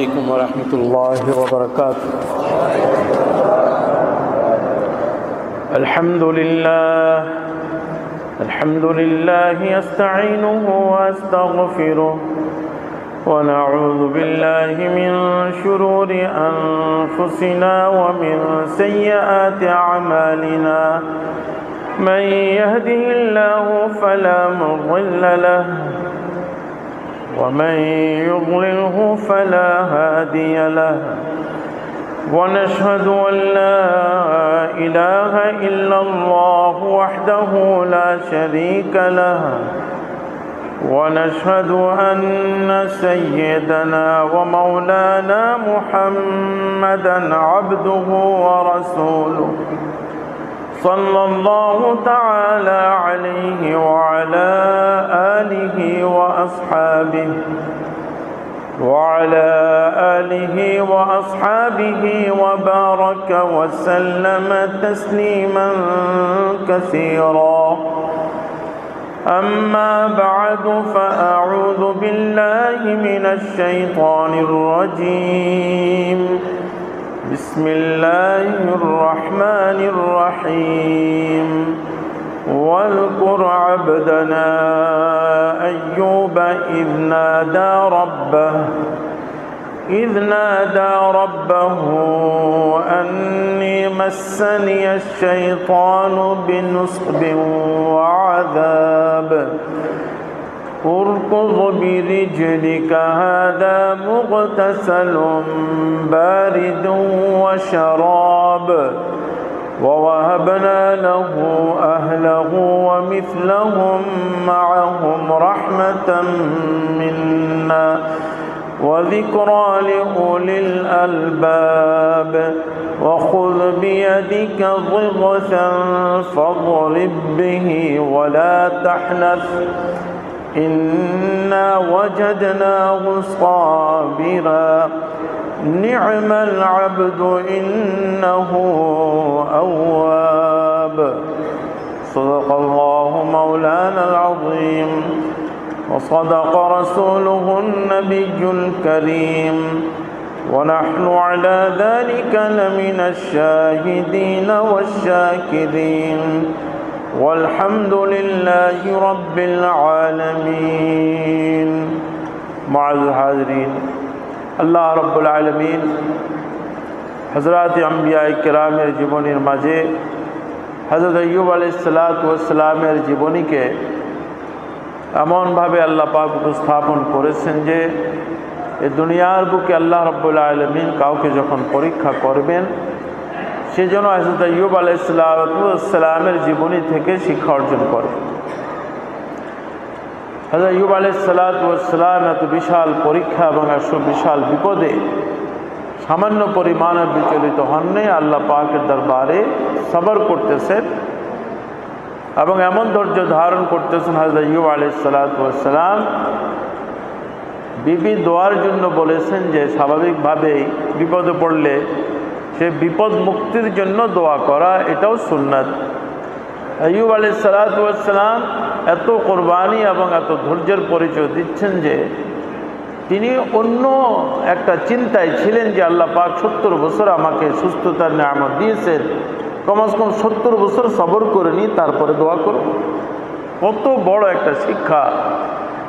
عليكم ورحمة الله وبركاته. الحمد لله أستعينه وأستغفره ونعوذ بالله من شرور أنفسنا ومن سيئات أعمالنا. من يهده الله فلا مضل له ومن يضلله فلا هادي له. ونشهد أن لا إله إلا الله وحده لا شريك له. ونشهد أن سيدنا ومولانا محمدا عبده ورسوله صلى الله تعالى عليه وعلى آله وأصحابه وبارك وسلم تسليما كثيرا. أما بعد فأعوذ بالله من الشيطان الرجيم. بسم الله الرحمن الرحيم. واذكر عبدنا أيوب إذ نادى ربه أني مسني الشيطان بنصب وعذاب. اركض برجلك هذا مغتسل بارد وشراب. ووهبنا له أهله ومثلهم معهم رحمة منا وذكرى لأولي الألباب. وخذ بيدك ضغثا فاضرب به ولا تحنث إنا وجدناه صابرا نعم العبد إنه أواب. صدق الله مولانا العظيم وصدق رسوله النبي الكريم ونحن على ذلك لمن الشاهدين والشاكرين والحمد لله رب العالمين. معزز حاضرین، আল্লাহ রব্বুল আলামিন হযরত আম্বিয়া কিরামের জীবনের মাঝে হযরত আইয়ুব আলাইহিস সালাতু ওয়াস সালামের জীবনীকে এমনভাবে আল্লাহ পাক উপস্থাপন করেছেন যে এই দুনিয়ার বুকে আল্লাহ রব্বুল আলামিন কাউকে যখন পরীক্ষা করবেন সেজন্য হযরত আইয়ুব আলাইহিস সালাতু ওয়াস সালামের জীবনী থেকে শিক্ষা অর্জন করে। হযরত আইয়ুব আলাইহিস সালাতু ওয়াস সালাম এত বিশাল পরীক্ষা এবং এত বিশাল বিপদে সামান্য পরিমাণে বিচলিত হননি। আল্লাহ পাকের দরবারে সবর করতেছেন এবং এমন ধৈর্য ধারণ করতেছেন। হযরত আইয়ুব আলাইহিস সালাতু ওয়াস সালাম বিবি দোয়ার জন্য বলেছেন যে স্বাভাবিকভাবেই বিপদে পড়লে সে বিপদ মুক্তির জন্য দোয়া করা, এটাও সুন্নাত। আইয়ুব আলাইহিস সালাতু ওয়াস সালাম এত কোরবানি এবং এত ধৈর্যের পরিচয় দিচ্ছেন যে তিনি অন্য একটা চিন্তায় ছিলেন যে আল্লাহ পাক 70 বছর আমাকে সুস্থতার নিয়ামত দিয়েছেন, কমস কম 70 বছর সবর করে নিই তারপরে দোয়া করব। কত বড় একটা শিক্ষা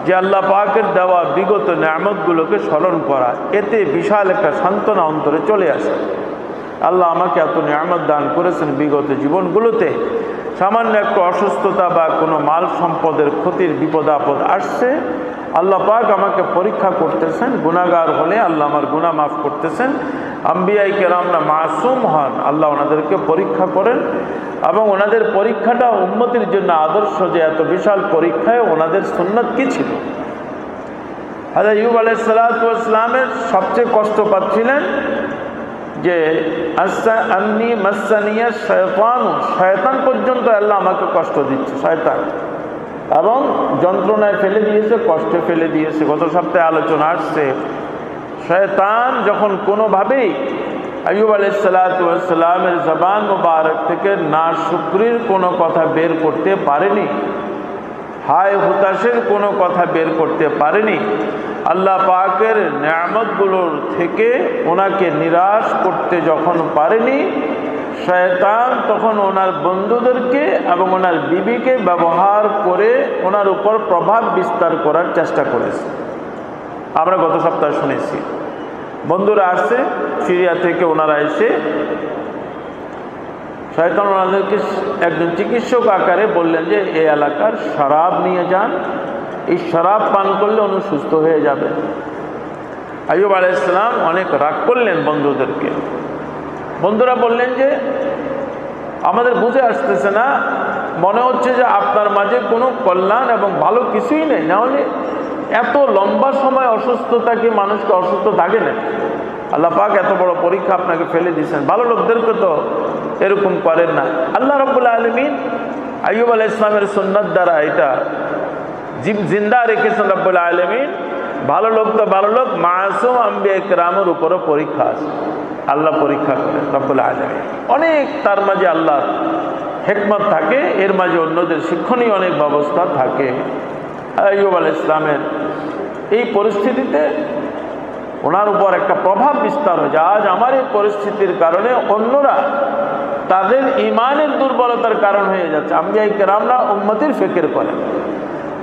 যে আল্লাহ পাকের দেওয়া বিগত নিয়ামতগুলোকে স্মরণ করা, এতে বিশাল একটা সান্ত্বনা অন্তরে চলে আসে। আল্লাহ আমাকে এত নিয়ামত দান করেছেন বিগত জীবনগুলোতে, সামান্য একটু অসুস্থতা বা কোনো মাল সম্পদের ক্ষতির বিপদ আপদ আসছে, আল্লাহ পাক আমাকে পরীক্ষা করতেছেন। গুনাহগার হলে আল্লাহ আমার গুনাহ মাফ করতেছেন। আম্বিয়ায়ে কেরামরা মাসুম হন, আল্লাহ ওনাদেরকে পরীক্ষা করেন এবং ওনাদের পরীক্ষাটা উম্মতের জন্য আদর্শ যে এত বিশাল পরীক্ষায় ওনাদের সুন্নাত কি ছিল। হযরত আইয়ুব আলাইহিস সালাতু ওয়াস সালামের সবচেয়ে কষ্ট পাচ্ছিলেন যে আন্নী মাসানিয়া শয়তান, শয়তান পর্যন্ত আল্লাহ আমাকে কষ্ট দিচ্ছে, শয়তান এবং যন্ত্রণায় ফেলে দিয়েছে, কষ্টে ফেলে দিয়েছে। গত সপ্তাহে আলোচনা আসছে শয়তান যখন কোনোভাবেই আইয়ুব আলাইহিস সালাতু ওয়াস সালামের জবান মুবারক থেকে নাশুকরির কোনো কথা বের করতে পারেনি, হায় হুতাশের কোনো কথা বের করতে পারেনি। আল্লাহ পাকের নেয়ামতগুলোর থেকে ওনাকে নিরাশ করতে যখন পারেনি, শয়তান তখন ওনার বন্ধুদেরকে এবং ওনার বিবিকে ব্যবহার করে ওনার উপর প্রভাব বিস্তার করার চেষ্টা করেছে। আমরা গত সপ্তাহে শুনেছি, বন্ধুরা আসছে সিরিয়া থেকে, ওনারা এসে শয়তান ওনাদেরকে একজন চিকিৎসক আকারে বললেন যে এই এলাকার শরাব নিয়ে যান, এই শরাব পান করলে উনি সুস্থ হয়ে যাবে। আইয়ুব আলাইহিস সালাম অনেক রাগ করলেন বন্ধুদেরকে। বন্ধুরা বললেন যে আমাদের বুঝে আসতেছে না, মনে হচ্ছে যে আপনার মাঝে কোনো কল্যাণ এবং ভালো কিছুই নেই, নাহলে এত লম্বা সময় অসুস্থতা কি মানুষকে অসুস্থ থাকে না? আল্লাহ পাক এত বড় পরীক্ষা আপনাকে ফেলে দিয়েছেন, ভালো লোকদেরকে তো এরকম করেন না। আল্লাহ রাব্বুল আলামিন আইয়ুব আলাইহিস সালামের সুন্নাত দ্বারা এটা জিন্দা রেখেছেন রাব্বুল আলামিন। ভালো লোক তো ভালো লোক, মাসুম আম্বিয়া কিরামের উপরও পরীক্ষা আছে, আল্লাহ পরীক্ষা করেন রাব্বুল আলামিন। অনেক তার মাঝে আল্লাহর হিকমত থাকে, এর মাঝে অন্যদের শিক্ষণীয় অনেক ব্যবস্থা থাকে। আইয়ুব আলাইহিস সালামের এই পরিস্থিতিতে ওনার উপর একটা প্রভাব বিস্তার হয়েছে। আজ আমার এই পরিস্থিতির কারণে অন্যরা তাদের ইমানের দুর্বলতার কারণ হয়ে যাচ্ছে। আম্বিয়া কিরামরা উম্মতের ফিকির করেন,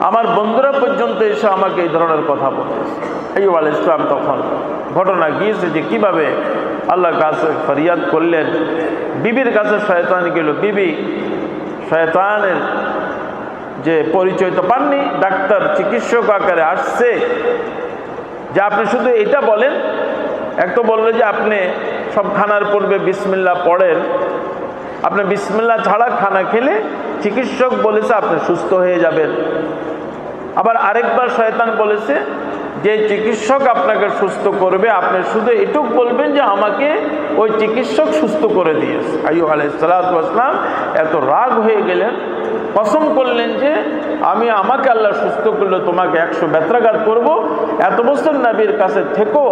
আমার বন্ধুরা পর্যন্ত এসে আমাকে এই ধরনের কথা বলতেছে। আইয়ুব আলাইহিস সালাম তখন ঘটনা গিয়েছে যে কিভাবে আল্লাহর কাছে ফরিয়াদ করলেন। বিবির কাছে শয়তান গেল, বিবি শয়তানের যে পরিচয় তো পাননি, ডাক্তার চিকিৎসক আকারে আসছে যে আপনি শুধু এটা বলেন। এক তো বললো যে আপনি সব খানার পূর্বে বিসমিল্লাহ পড়েন, আপনি বিসমিল্লাহ ছাড়া খানা খেলে চিকিৎসক বলেছে আপনি সুস্থ হয়ে যাবেন। আবার আরেকবার শয়তান বলেছে যে চিকিৎসক আপনাকে সুস্থ করবে, আপনি শুধু এটুক বলবেন যে আমাকে ওই চিকিৎসক সুস্থ করে দিয়েছে। আইয়ুব আলাইহিস সালাম এত রাগ হয়ে গেলেন, কসম করলেন যে আমাকে আল্লাহ সুস্থ করলে তোমাকে 100 বেত্রাঘাত করব। এত বছর নবীর কাছে থেকেও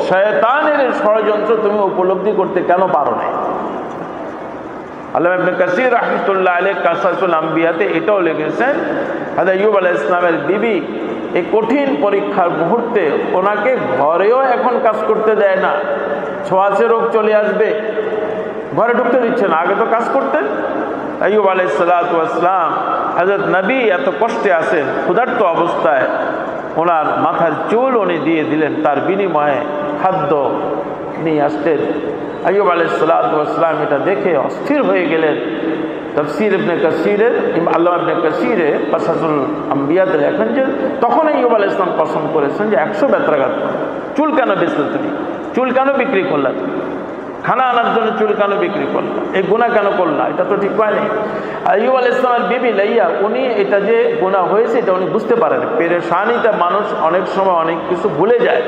শয়তানের ষড়যন্ত্র তুমি উপলব্ধি করতে কেন পারো না? আল্লামা ইবনে কাসির রাহমাতুল্লাহ আলাইহি কাসাসুল আম্বিয়াতে এটাও লিখেছেন, হযরত আইয়ুব আলাইহিস সালামের বিবি এই কঠিন পরীক্ষার মুহূর্তে ওনাকে ঘরেও এখন কাজ করতে দেয় না। ছোঁয়াচে রোগ চলে আসবে, ঘরে ঢুকতে দিচ্ছে না। আগে তো কাজ করতেন। আইয়ুব আলাইহিস সালাম হযরত নবী এত কষ্টে আছেন, ক্ষুধার্ত অবস্থায় ওনার মাথার চুল উনি দিয়ে দিলেন, তার বিনিময়ে খাদ্য নিয়ে আসতেন। আইয়ুব আলাইহিস সালাম এটা দেখে অস্থির হয়ে গেলেন। তাফসীর ইবনে কাসিরের আল্লামা ইবনে কাসিরে কাসাসুল আম্বিয়াতে লেখেন যে তখন আইয়ুব আলাইহিস সালাম পছন্দ করেছেন যে 100 বেত্রাঘাত। চুল কেন বেচলে তুমি? চুল কেন বিক্রি করলা? খানা আনার জন্য চুল কেন বিক্রি করলা? এই গুনাহ কেন করলা? এটা তো ঠিক হয়নি। আইয়ুব আলাইহিস সালামের বিবি লাইয়া উনি এটা যে গুনাহ হয়েছে এটা উনি বুঝতে পারেন। পেরেশানিতে মানুষ অনেক সময় অনেক কিছু ভুলে যায়,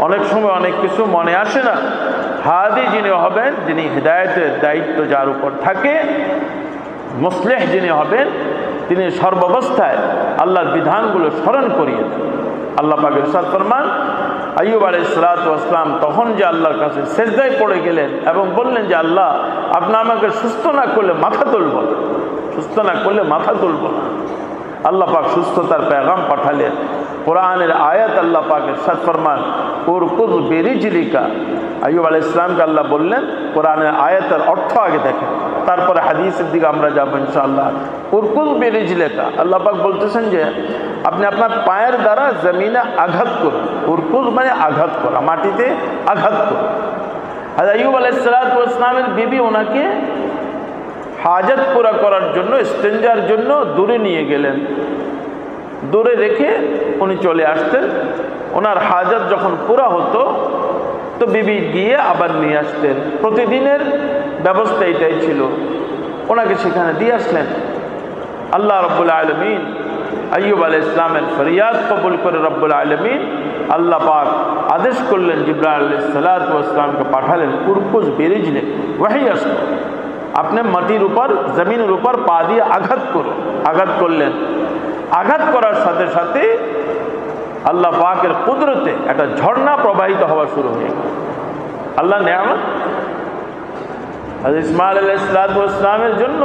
অনেক সময় অনেক কিছু মনে আসে না। হাদি যিনি হবেন, যিনি হিদায়াতের দায়িত্ব যার উপর থাকে, মুসলিহ যিনি হবেন, তিনি সর্বাবস্থায় আল্লাহর বিধানগুলো স্মরণ করিয়ে দেন। আল্লাহ পাক ইরশাদ ফরমান, আইয়ুব আলাইহিস সালাম তখন যে আল্লাহর কাছে সেজদায় পড়ে গেলেন এবং বললেন যে আল্লাহ আপনি আমাকে সুস্থ না করলে মাথা তুলব না, সুস্থ না করলে মাথা তুলব না। আল্লাহ পাক সুস্থতার পেগাম পাঠালেন। কোরআনের আয়াত আল্লাহ পাক ইরশাদ ফরমান, উরকুদ বিরিজলিকা। আইয়ুব আলাইহিস সালামকে আল্লাহ বললেন, কোরআনের আয়াতের অর্থ আগে দেখেন, তারপরে হাদিসের দিকে আমরা যাবো ইনশাআল্লাহ। উরকুদ বিরিজলিকা, আল্লাহ পাক বলতেছেন যে আপনি আপনার পায়ের দ্বারা জমিনে আঘাত করুন। উরকুদ মানে আঘাত করা, মাটিতে আঘাত করুন। আর আইয়ুব আলাইহিস সালামের বিবি ওনাকে হাজত পুরা করার জন্য, ইস্তেঞ্জার জন্য দূরে নিয়ে গেলেন। দূরে রেখে উনি চলে আসতেন। ওনার হাজত যখন পুরা হতো তো বিবি গিয়ে আবার নিয়ে আসতেন। প্রতিদিনের ব্যবস্থা এটাই ছিল, ওনাকে সেখানে দিয়ে আসলেন। আল্লাহ রব্বুল আলামিন আইয়ুব আলাইহিস সালামের ফরিয়াদ কবুল করে রব্বুল আলামিন আল্লাহ পাক আদেশ করলেন, জিবরাইল আলাইহিস সালামকে পাঠালেন, উরকুজ বিরিজলে ওয়াহি আসলো, আপনি মাটির উপর জমিনের উপর পা দিয়ে আঘাত করুন। আঘাত করলেন। আঘাত করার সাথে সাথে আল্লাহ পাকের কুদরতে একটা ঝর্ণা প্রবাহিত হওয়া শুরু হয়ে গেল। আল্লাহ নেয়ামত। হযরত ইসমাঈল আলাইহিস সালামের জন্য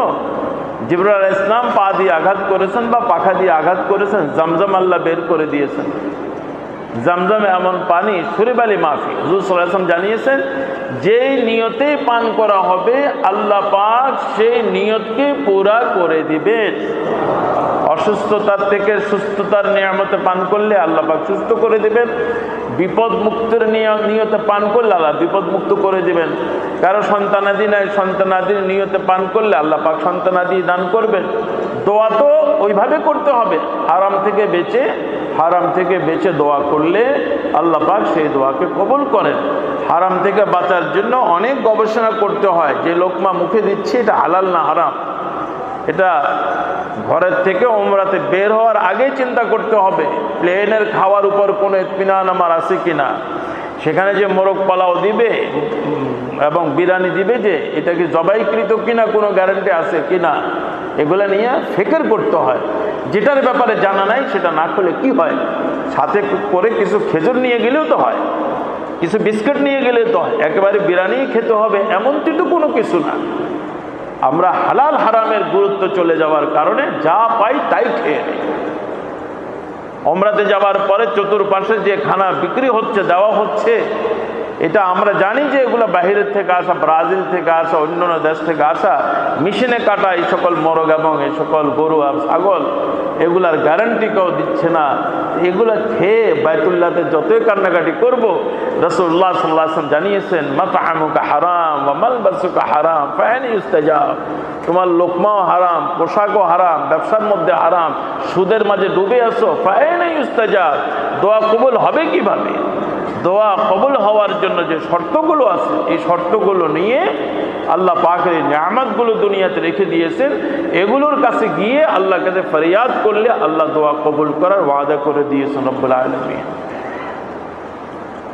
জিবরাইল আলাইহিস সালাম পা দিয়ে আঘাত করেছেন বা পাখা দিয়ে আঘাত করেছেন, জমজম আল্লাহ বের করে দিয়েছেন। জামজামে এমন পানি সুরিবালি মাফি। হুজুর সাল্লাল্লাহু আলাইহি ওয়াসাল্লাম জানিয়েছেন, যেই নিয়তে পান করা হবে আল্লাহ পাক সেই নিয়তকে পুরা করে দিবেন। অসুস্থতার থেকে সুস্থতার নিয়ামতে পান করলে আল্লাহ পাক সুস্থ করে দিবেন। বিপদ মুক্তের নিয়তে পান করলে আল্লাহ বিপদ মুক্ত করে দিবেন। কারো সন্তানাদি নাই, সন্তানাদির নিয়তে পান করলে আল্লাহ পাক সন্তানাদি দান করবেন। দোয়া তো ওইভাবে করতে হবে, হারাম থেকে বেঁচে দোয়া করলে আল্লাহ পাক সেই দোয়াকে কবুল করেন। হারাম থেকে বাঁচার জন্য অনেক গবেষণা করতে হয়, যে লোকমা মুখে দিচ্ছে এটা হালাল না হারাম। এটা ঘরের থেকে উমরাতে বের হওয়ার আগে চিন্তা করতে হবে, প্লেনের খাওয়ার উপর কোনো ইতমিনান আমার আছে কিনা, সেখানে যে মোরগ পোলাও দিবে এবং বিরিয়ানি দিবে যে এটা কি জবাইকৃত কিনা, কোনো গ্যারান্টি আছে কিনা, এগুলো নিয়ে ফিকির করতে হয়। যেটার ব্যাপারে জানা নাই সেটা না করলে কি হয়, সাথে করে কিছু খেজুর নিয়ে গেলেও তো হয়, কিছু বিস্কুট নিয়ে গেলেও তো হয়, একেবারে বিরিয়ানি খেতে হবে এমনটি তো কোনো কিছু না। আমরা হালাল হারামের গুরুত্ব চলে যাওয়ার কারণে যা পাই তাই খেয়ে নেই। উমরাতে যাওয়ার পরে চতুর্পাশে যে খানা বিক্রি হচ্ছে, দেওয়া হচ্ছে, এটা আমরা জানি যে এগুলো বাহিরের থেকে আসা, ব্রাজিল থেকে আসা, অন্যান্য দেশ থেকে আসা, মেশিনে কাটা এই সকল মোরগ এবং এই সকল গরু আর ছাগল, এগুলার গ্যারান্টি কেউ দিচ্ছে না। এগুলো খেয়ে বাইতুল্লাহতে যতই কান্নাকাটি করব, রাসূলুল্লাহ সাল্লাল্লাহু আলাইহি ওয়াসাল্লাম জানিয়েছেন, মাতআমুকা হারাম ওয়া মালবাসুকা হারাম ফাআইনা ইউস্তাজাব। তোমার লোকমাও হারাম, পোশাকও হারাম, ব্যবসার মধ্যে হারাম, সুদের মাঝে ডুবে আসো, ফাআইনা ইউস্তাজাব। দোয়া কবুল হবে কিভাবে? দোয়া কবুল হওয়ার জন্য যে শর্তগুলো আছে, এই শর্তগুলো নিয়ে আল্লাহ পাকের এই নিয়ামতগুলো দুনিয়াতে রেখে দিয়েছেন, এগুলোর কাছে গিয়ে আল্লাহর কাছে ফরিয়াদ করলে আল্লাহ দোয়া কবুল করার ওয়াদা করে দিয়েছেন রব্বুল আলামিন।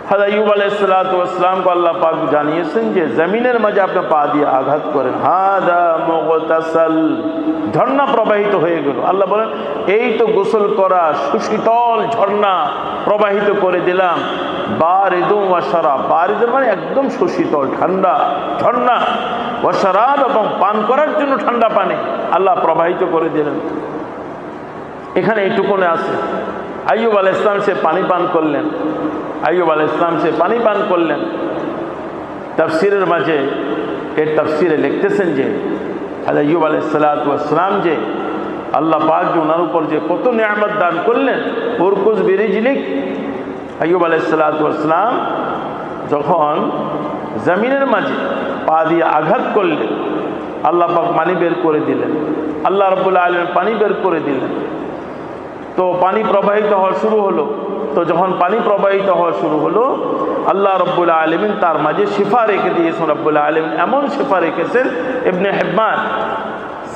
হযরত আইয়ুব আলাইহিস সালাতু ওয়াস সালাম को আল্লাহ পাক জানিয়েছেন যে জমিনের মাঝে আপনি পা দিয়ে আঘাত করেন, হাদা মুগতাসাল, ঝর্ণা প্রবাহিত হয়ে গেল। আল্লাহ বলেন এই তো গোসল করা সুশীতল ঝর্ণা প্রবাহিত করে দিলাম। বারিদুম ওয়া শারাব, বারিদুম মানে একদম সুশীতল ঠান্ডা ঝর্ণা, ওয়া শারাব এবং পান করার জন্য ঠান্ডা পানি আল্লাহ প্রবাহিত করে দিলেন। এখানে এইটুকুনে আছে। আইয়ুব আলাইহিস সালাম সে পানি পান করলেন, আইয়ুব আলাইহিস সালাম সে পানি পান করলেন। তাফসীরের মাঝে এর তাফসীরে লিখতেছেন যে হযরত আইয়ুব আলাইহিস সালাতু ওয়াস সালাম যে আল্লাহ পাক যে ওনার উপর যে কত নিয়ামত দান করলেন। উরকুজ বিরিজলিক, আইয়ুব আলাইহিস সালাতু ওয়াস সালাম যখন জমিনের মাঝে পা দিয়ে আঘাত করলেন, আল্লাহ পাক পানি বের করে দিলেন, আল্লাহ রাব্বুল আলামিন পানি বের করে দিলেন। তো পানি প্রবাহিত হওয়া শুরু হলো। তো যখন পানি প্রবাহিত হওয়া শুরু হলো, আল্লাহ রাব্বুল আলামিন তার মাঝে শিফা রেখে দিয়েছেন। রাব্বুল আলামিন এমন শিফা রেখেছেন, ইবনে হিব্বান,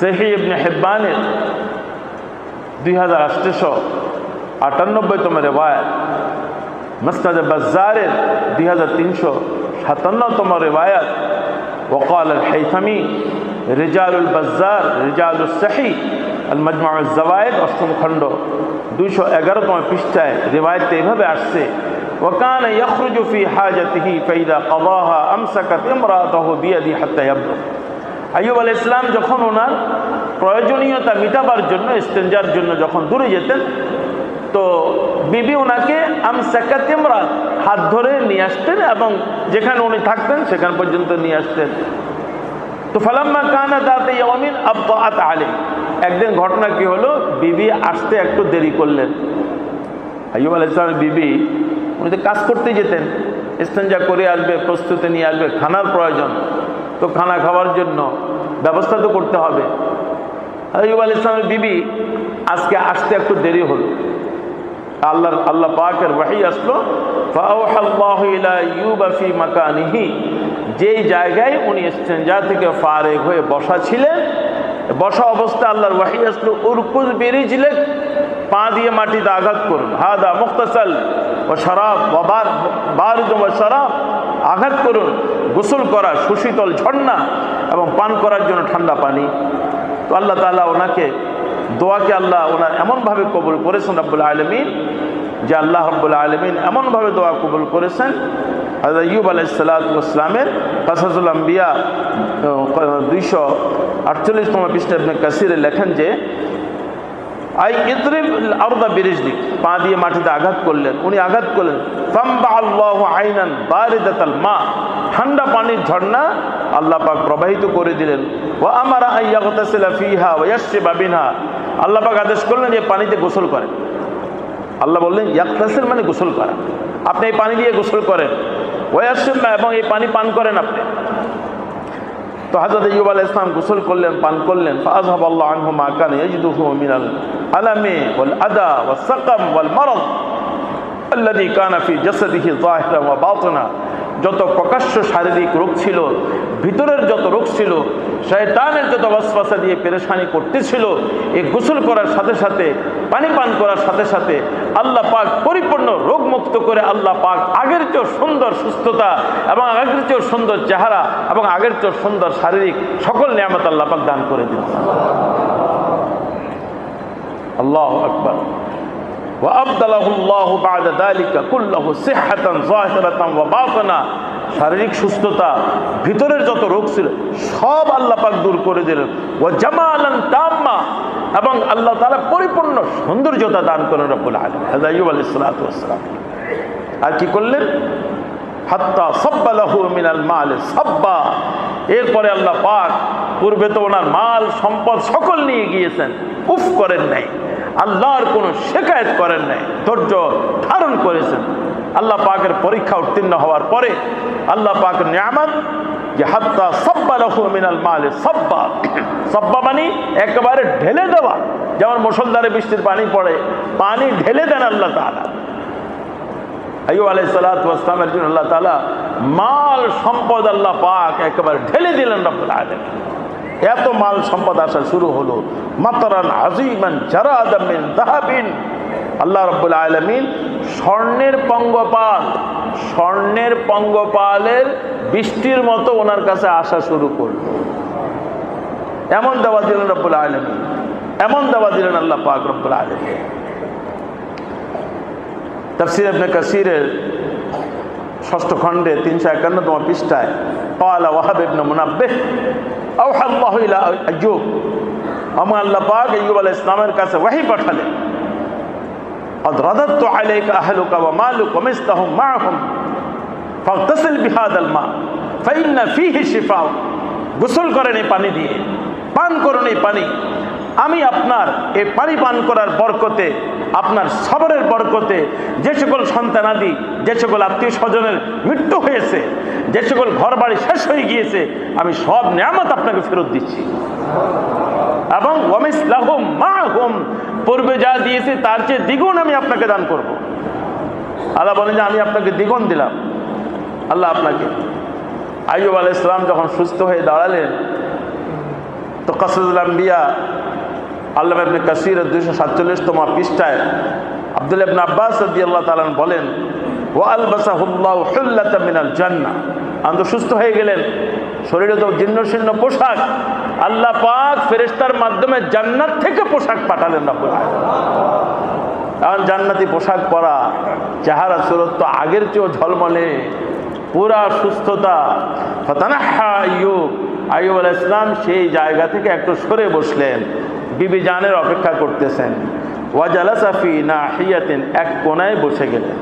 সহিহ ইবনে হিব্বানের 2898তম রিওয়ায়াত, মুসনাদ বাজ্জারের 2357তম রিওয়ায়াত, ওয়াকাল আল-হাইথামি রিজালুল বাজ্জার রিজালুস সহিহ আল-মাজমু আজ-জাওয়ায়েদ 8ম খণ্ড 211তম পৃষ্ঠায় রিওয়ায়াতে এভাবে আসছে, ওয়াকানা ইয়াখরুজু ফি হাজাতিহি ফাইদা কাদাহা আমসাকাত ইমরাতাহু বিয়াদি হাত্তা ইয়াবলুগ। আইয়ুব আলাইহিস সালাম যখন ওনার প্রয়োজনীয়তা মিটাবার জন্য, ইস্তেনজার জন্য যখন দূরে যেতেন, তো বিবি ওনাকে আমসাকাত ইমরাত, হাত ধরে নিয়ে আসতেন এবং যেখানে উনি থাকতেন সেখান পর্যন্ত নিয়ে আসতেন। তো ফালাম্মা কানা দাতা ইয়াওমিন আবতাআত আলাইহি, একদিন ঘটনা কি হলো, বিবি আসতে একটু দেরি করলেন। আইয়ুব আলাইহিস সালামের বিবি উনি তো কাজ করতে যেতেন, ইস্তেনজা করে আসবে, প্রস্তুতি নিয়ে আসবে, খানার প্রয়োজন, তো খানা খাওয়ার জন্য ব্যবস্থা তো করতে হবে। আইয়ুব আলাইহিস সালামের বিবি আজকে আসতে একটু দেরি হলো। আল্লাহ পাকের ওহী আসলো, ফাআওহাল্লাহু ইলা আইয়ুবা ফি মাকানিহি, যেই জায়গায় উনি ইস্তেনজা থেকে ফারেগ হয়ে বসা ছিলেন, বসা অবস্থায় আল্লাহর ওহী আসলো, উরকুজ বিরিজলিক, পা দিয়ে মাটিতে আঘাত করুন, হাদা মুগতাসাল ওয়া শারাব ওয়া বারিদ ওয়া শারাব, আঘাত করুন, গোসল করা সুশীতল ঝর্ণা এবং পান করার জন্য ঠান্ডা পানি। তো আল্লাহ তাআলা ওনাকে দোয়াকে আল্লাহ ওনার এমনভাবে কবুল করেছেন রব্বুল আলামিন, যে আল্লাহ রব্বুল আলামিন এমনভাবে দোয়া কবুল করেছেন। হযরত আইয়ুব আলাইহিস সালাতু ওয়াস সালামের কাসাসুল আম্বিয়া 248তম পৃষ্ঠায় ইবনে কাসির লেখেন যে আই ইদরিব আরদা বিরিজলিক, পা দিয়ে মাটিতে আঘাত করলেন, উনি আঘাত করলেন। ফাম্বা আল্লাহু আইনান বারিদাতাল মা, ঠান্ডা পানির ঝর্ণা আল্লাহ পাক প্রবাহিত করে দিলেন। ওয়া আমারা আন ইয়াগতাসিলা ফিহা ওয়া ইয়াশরিবা মিনহা, আল্লাহ পাক আদেশ করলেন যে পানিতে গোসল করেন। আল্লাহ বললেন ইয়াগতাসিল মানে গোসল করা, আপনি এই পানি দিয়ে গোসল করেন। ওয়া ইয়াশরিবা, এবং এই পানি পান করেন আপনি। তো হযরত আইয়ুব আলাইহিস সালাম গোসল করলেন, পান করলেন। ফাআযহাবাল্লাহু আনহু মা কানা ইয়াজিদুহু মিনাল আলামি ওয়াল আদা ওয়াস সাকাম ওয়াল মারাদ আল্লাযী কানা ফি জাসাদিহি যাহিরান ওয়া বাতিনা, যত প্রকাশ্য শারীরিক রোগ ছিল, ভিতরের যত রোগ ছিল, শয়তানের যত ওয়াসওয়াসা দিয়ে পেরেশানি করতেছিল, এই গোসল করার সাথে সাথে, পানি পান করার সাথে সাথে আল্লাহ পাক পরিপূর্ণ রোগমুক্ত করে আল্লাহ পাক আগের চেয়েও সুন্দর সুস্থতা এবং আগের চেয়েও সুন্দর চেহারা এবং আগের চেয়েও সুন্দর শারীরিক সকল নিয়ামত আল্লাহ পাক দান করে দিলেন। আল্লাহু আকবার। ওয়া আবদালাহুল্লাহু বা'দা যালিকা কুল্লাহু সিহহাতান যাহিরাতান ওয়া বাতিনা, শারীরিক সুস্থতা, ভিতরের যত রোগ ছিল সব আল্লাহ পাক দূর করে দিলেন। ওয়া জামালান তাম্মা, এবং আল্লাহ তাআলা পরিপূর্ণ সৌন্দর্যতা দান করেন রব্বুল আলামিন হযরত আইয়ুব আলাইহিস সালাতু ওয়াস সালাম। আর কি করলেন? হাত্তা সাব্বা লাহু মিনাল মাল সাব্বা, এরপরে আল্লাহ পাক, পূর্বে তো ওনার মাল সম্পদ সকল নিয়ে গিয়েছেন, উফ করেন নাই, আল্লাহর কোনো শিকায়ত করেন নাই, ধৈর্য ধারণ করেছেন। আল্লাহ পাকের পরীক্ষা উত্তীর্ণ হওয়ার পরে আল্লাহ পাকের নিয়ামত যে হাত্তা সাব্বা লাহু মিনাল মাল সাব্বা, সাব্বা মানে একেবারে ঢেলে দেওয়া, যেমন মুষলধারে বৃষ্টির পানি পড়ে, পানি ঢেলে দেন আল্লাহ তাআলা। আইয়ুব আলাইহিস সালাতু ওয়াস সালামের জন্য আল্লাহ তাআলা মাল সম্পদ আল্লাহ পাক একেবারে ঢেলে দিলেন রব্বুল আলামিন। এত মাল সম্পদ আসা শুরু হলো। মাতারান আযীমান জারাদাম মিন যাহাবিন, আল্লাহ রাব্বুল আলামিন স্বর্ণের পঙ্গপাল, স্বর্ণের পঙ্গপালের বৃষ্টির মতো ওনার কাছে আসা শুরু করলো। এমন দেওয়া দিলেন রব্বুল আলামিন, এমন দেওয়া দিলেন আল্লাহ পাক রব্বুল আলামিন। তাফসীর ইবনে কাসীরের ৬ষ্ঠ খণ্ডে ৩৫১তম পৃষ্ঠায় ক্বালা ওয়াহাব ইবনে মুনাব্বিহ আওহা আল্লাহু ইলা আইয়ুব, আল্লাহ পাক আইয়ুব আলাইহিস সালামের কাছে ওহী পাঠালেন। قد رددت عليك أهلك ومالك ومثلهم معهم فاغتسل بهذا الماء فإن فيه شفاء, গোসল করেন এই পানি দিয়ে, পান করুন এই পানি। আমি আপনার এই পানি পান করার বরকতে, আপনার সবরের বরকতে, যে সকল সন্তানাদি, যে সকল আত্মীয় স্বজনের মৃত্যু হয়েছে, যে সকল ঘর বাড়ি শেষ হয়ে গিয়েছে, আমি সব নিয়ামত আপনাকে ফেরত দিচ্ছি। এবং ওয়ামিসলাহুম মাহুম, পূর্বে যা দিয়েছে তার চেয়ে দ্বিগুণ আমি আপনাকে দান করব। আল্লাহ বলেন যে আমি আপনাকে দ্বিগুণ দিলাম। আল্লাহ আপনাকে। আইয়ুব আলাইহিস সালাম যখন সুস্থ হয়ে দাঁড়ালেন, তো কাসাসুল আম্বিয়া আল্লামা ইবনে কাসীরের ২৪৭তম পৃষ্ঠায় আব্দুল্লাহ ইবনে আব্বাস রাদিয়াল্লাহু তাআলা বলেন, ওয়া আলবাসাহুল্লাহু হুল্লাতাম মিনাল জান্নাহ, আনন্দ সুস্থ হয়ে গেলেন, শরীরে তো জীর্ণশীর্ণ পোশাক, আল্লাহ পাক ফেরেশতার মাধ্যমে জান্নাত থেকে পোশাক পাঠালেন রব্বুল আলামিন। কারণ জান্নাতি পোশাক পরা, চেহারা সুরত তো আগের চেয়েও ঝলমলে, পুরা সুস্থতা। ফাতানাহা আইয়ুব, আইয়ুব আলাইহিস সালাম সেই জায়গা থেকে একটু সরে বসলেন, বিবি জানের অপেক্ষা করতেছেন। ওয়া জালাসা ফি নাহিয়াতিন, এক কোণায় বসে গেলেন।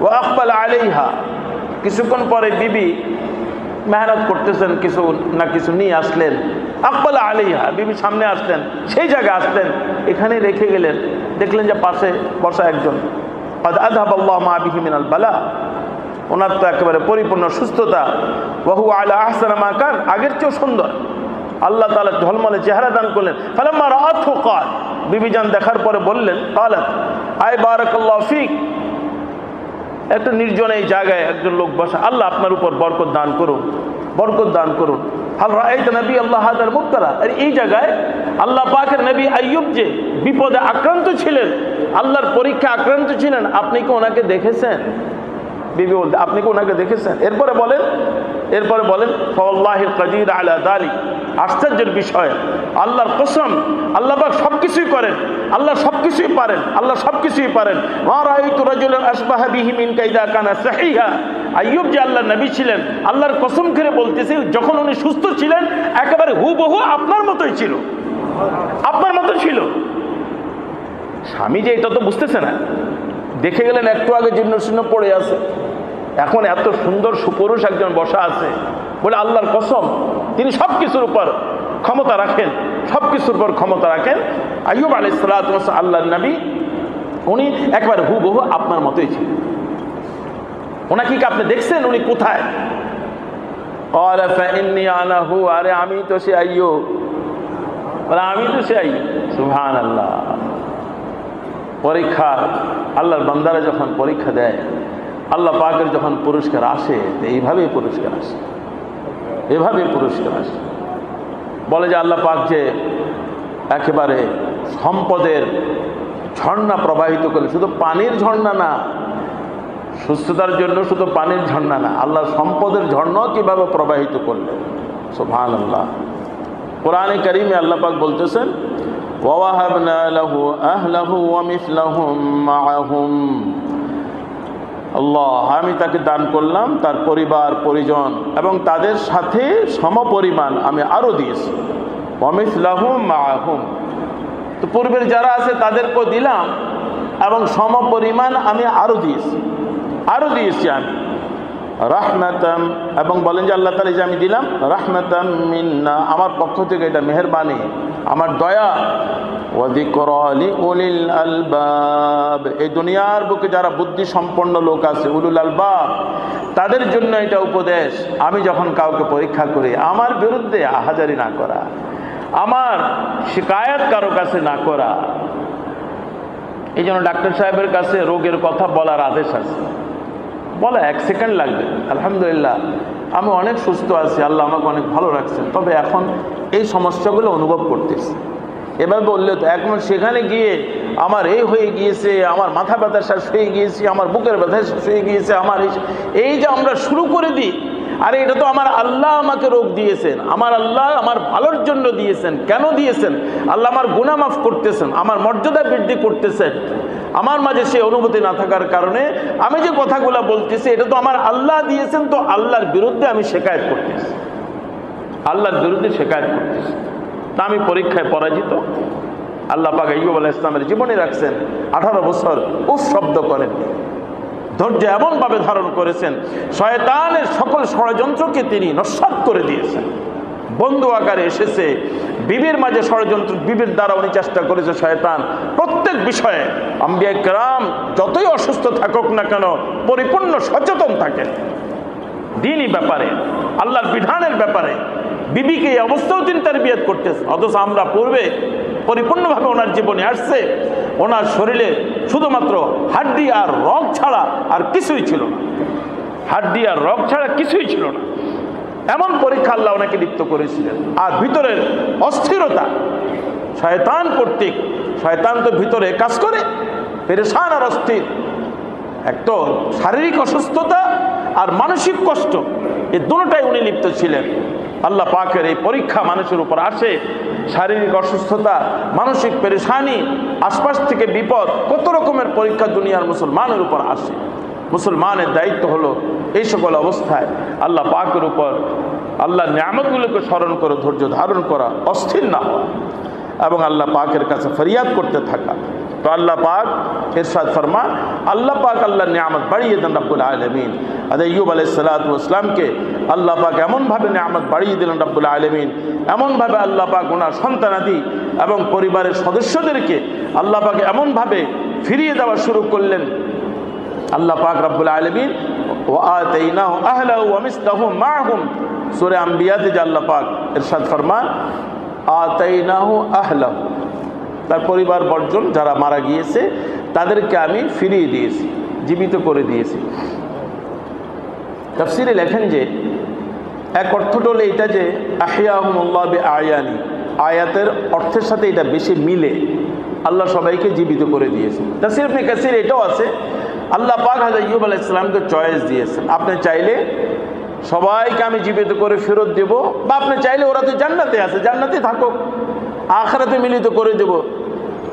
ওয়া আকবালা আলাইহা, কিছুক্ষণ পরে বিবি মেহনত করতেছেন, কিছু না কিছু নিয়ে আসলেন। আকবালা আলাইহা, বিবি সামনে আসলেন, সেই জায়গায় আসলেন, এখানে রেখে গেলেন। দেখলেন যে পাশে বসা একজন। ক্বাদ আযহাবাল্লাহু মা বিহি মিনাল বালা, ওনার তো একেবারে পরিপূর্ণ সুস্থতা। ওয়া হুয়া আলা আহসানি মা কান, আগের চেয়েও সুন্দর, আল্লাহ তাআলা ঝলমলে চেহারা দান করলেন। ফালাম্মা রাআতহু ক্বাল, বিবি জান দেখার পরে বললেন, ক্বালাত আই বারাকাল্লাহু ফিক, একটা নির্জন এই জায়গায় একজন লোক বসা, আল্লাহ আপনার উপর বরকত দান করুন, বরকত দান করুন। হাল রাআইতা নবী আল্লাহ হাদার মুবতালা, আর এই জায়গায় আল্লাহ পাকের নবী আইয়ুব যে বিপদে আক্রান্ত ছিলেন, আল্লাহর পরীক্ষা আক্রান্ত ছিলেন, আপনি কি ওনাকে দেখেছেন? বিবি বলতে, আপনি কি ওনাকে দেখেছেন? এরপরে বলেন ফাওয়াল্লাহিল কাদির আলা যালিক, আশ্চর্যের বিষয়, আল্লাহর কসম, আল্লাহ পাক সবকিছুই করেন, আল্লাহ সবকিছুই পারেন, আল্লাহ সবকিছুই পারেন। মা রাআইতু রাজুলান আশবাহা বিহি মিন কাইদা কানা সাহিহা, আইয়ুব যে আল্লাহর নবী ছিলেন, আল্লাহর কসম করে বলতেছে, যখন উনি সুস্থ ছিলেন একেবারে হুবহু আপনার মতোই ছিল, আপনার মতো ছিল। স্বামী যে এটা তো বুঝতেছে না, দেখে গেলেন একটু আগে জীর্ণ শীর্ণ পড়ে আছে, এখন এত সুন্দর সুপুরুষ একজন বসা আছে, বলে আল্লাহর কসম তিনি সব কিছুর উপর ক্ষমতা রাখেন, সব কিছুর উপর ক্ষমতা রাখেন। আইয়ুব আলাইহিস সালাতু ওয়াস সালাম আল্লাহর নবী, উনি একবারে হুবহু আপনার মতোই ছিলেন। ওনাকে কি আপনি দেখছেন উনি কোথায়? ক্বালা ফাইন্নী আনা হু, আরে আমি তো সে আইয়ুব, বলে আমি তো সে আইয়ুব। সুবহানাল্লাহ। পরীক্ষা, আল্লাহর বান্দারা যখন পরীক্ষা দেয়, আল্লাহ পাকের যখন পুরস্কার আসে, এইভাবেই পুরস্কার আসে, এভাবে পুরস্কার আসে। বলে যে আল্লাহ পাক যে একেবারে সম্পদের ঝর্ণা প্রবাহিত করলে, শুধু পানির ঝর্ণা না, সুস্থতার জন্য শুধু পানির ঝর্ণা না, আল্লাহ সম্পদের ঝর্ণাও কিভাবে প্রবাহিত করলেন। সুবহানাল্লাহ। কোরআনে কারীমে আল্লাহ পাক বলতেছেন, ওয়াওয়াহাবনা লাহু আহলাহু ওয়া মিসলাহুম মাআহুম, আল্লাহ আমি তাকে দান করলাম তার পরিবার পরিজন এবং তাদের সাথে সমপরিমাণ আমি আরো দিয়েছি। ওয়া মিসলাহুম মাআহুম, তো পূর্বের যারা আছে তাদেরকেও দিলাম এবং সমপরিমাণ আমি আরো দিয়েছি, আরো দিয়েছি আমি। রাহমাতাম, এবং বলেন যে আল্লাহ তাআলা যে আমি দিলাম রাহমাতাম মিন্না, আমার পক্ষ থেকে এটা মেহেরবানি, আমার দয়া। ওয়া যিকরা লিউলিল আলবাব, এই দুনিয়ার বুকে যারা বুদ্ধি সম্পন্ন লোক আছে, উলুল আলবাব, তাদের জন্য এটা উপদেশ। আমি যখন কাউকে পরীক্ষা করি, আমার বিরুদ্ধে আহাজারি না করা, আমার শিকায়ত কারো কাছে না করা। এই জন্য ডাক্তার সাহেবের কাছে রোগের কথা বলার আদেশ আছে, বলা 1 সেকেন্ড লাগবে, আলহামদুলিল্লাহ আমি অনেক সুস্থ আছি, আল্লাহ আমাকে অনেক ভালো রাখছেন, তবে এখন এই সমস্যাগুলো অনুভব করতেছি। এবার বললে তো এখন সেখানে গিয়ে আমার এই হয়ে গিয়েছে, আমার মাথা ব্যথা শেষ হয়ে গিয়েছে, আমার বুকের ব্যথা শেষ হয়ে গিয়েছে, আমার এই যে আমরা শুরু করে দিই, আরে এটা তো আমার আল্লাহ আমাকে রোগ দিয়েছেন, আমার আল্লাহ আমার ভালোর জন্য দিয়েছেন। কেন দিয়েছেন? আল্লাহ আমার গুনাহ মাফ করতেছেন, আমার মর্যাদা বৃদ্ধি করতেছেন। আমার মাঝে সেই অনুভূতি না থাকার কারণে আমি যে কথাগুলো বলতেছি এটা তো আমার আল্লাহ দিয়েছেন, তো আল্লাহর বিরুদ্ধে আমি শিকায়ত করতেছি, আল্লাহর বিরুদ্ধে শিকায়ত করতেছি। তা আমি পরীক্ষায় পরাজিত। আল্লাহ পাক আইয়ুব আলাইহিস সালামের জীবনে রাখছেন 18 বছর উফ শব্দ করেন, ধৈর্য এমনভাবে ধারণ করেছেন, শয়তানের সকল ষড়যন্ত্রকে তিনি নস্যাৎ করে দিয়েছেন। বন্ধু আকারে এসেছে, বিবির মাঝে ষড়যন্ত্র, বিবির দ্বারা উনি চেষ্টা করেছে শয়তান প্রত্যেক বিষয়ে। আম্বিয়া কেরাম যতই অসুস্থ থাকুক না কেন পরিপূর্ণ সচেতন থাকেন দ্বীনি ব্যাপারে, আল্লাহর বিধানের ব্যাপারে। বিবিকে এই অবস্থাও তিনি তারবিয়াত করতেছেন, অথচ আমরা পূর্বে পরিপূর্ণভাবে ওনার জীবনে আসছে, ওনার শরীরে শুধুমাত্র হাড্ডি আর রগ ছাড়া আর কিছুই ছিল না, হাড্ডি আর রগ ছাড়া কিছুই ছিল না। এমন পরীক্ষা আল্লাহ ওনাকে লিপ্ত করেছিলেন। আর ভিতরের অস্থিরতা শয়তান কর্তৃক, শয়তান তো ভিতরে কাজ করে, পেরেশান আর অস্থির। এক তো শারীরিক অসুস্থতা আর মানসিক কষ্ট, এই দুটোটাই উনি লিপ্ত ছিলেন। আল্লাহ পাকের এই পরীক্ষা মানুষের উপর আসে, শারীরিক অসুস্থতা, মানসিক পেরেশানি, আশপাশ থেকে বিপদ, কত রকমের পরীক্ষা দুনিয়ার মুসলমানের উপর আসে। মুসলমানের দায়িত্ব হলো এই সকল অবস্থায় আল্লাহ পাকের উপর আল্লাহর নিয়ামতগুলোকে স্মরণ করে ধৈর্য ধারণ করা, অস্থির না হওয়া এবং আল্লাহ পাকের কাছে ফরিয়াদ করতে থাকা। তো আল্লাহ পাক ইরশাদ ফরমান, আল্লাহ পাক আল্লাহর নিয়ামত বাড়িয়ে দেন রব্বুল আলামিন। আইয়ুব আলাইহিস সালাতু ওয়াস সালামকে আল্লাহ পাক এমনভাবে নিয়ামত বাড়িয়ে দিলেন রব্বুল আলামিন, এমনভাবে আল্লাহ পাক ওনার সন্তানাদি এবং পরিবারের সদস্যদেরকে আল্লাহ পাক এমনভাবে ফিরিয়ে দেওয়া শুরু করলেন। আল্লাহ পাক রব্বুল আলামিন ওয়া আতাইনাহু আহলাহু ওয়া মিসলাহুম মাআহুম, সূরা আম্বিয়াতে যে আল্লাহ পাক ইরশাদ ফরমান আতাইনাহু আহলাহু, তার পরিবার বর্জন যারা মারা গিয়েছে তাদেরকে আমি ফিরিয়ে দিয়েছি, জীবিত করে দিয়েছি। তাফসীরে লেখেন যে এক অর্থটা হলো এটা যে আহইয়াহুমুল্লাহ বিআয়ানি, আয়াতের অর্থের সাথে এটা বেশি মিলে, আল্লাহ সবাইকে জীবিত করে দিয়েছে। তাফসীর ইবনে কাসির এটাও আছে, আল্লাহ পাক হযরত আইয়ুব আলাইহিস সালামকে চয়েস দিয়েছেন, আপনি চাইলে সবাইকে আমি জীবিত করে ফেরত দেব, বা আপনি চাইলে ওরা তো জান্নাতে আছে, জান্নাতে থাকুক, আখিরাতে মিলিত করে দেব।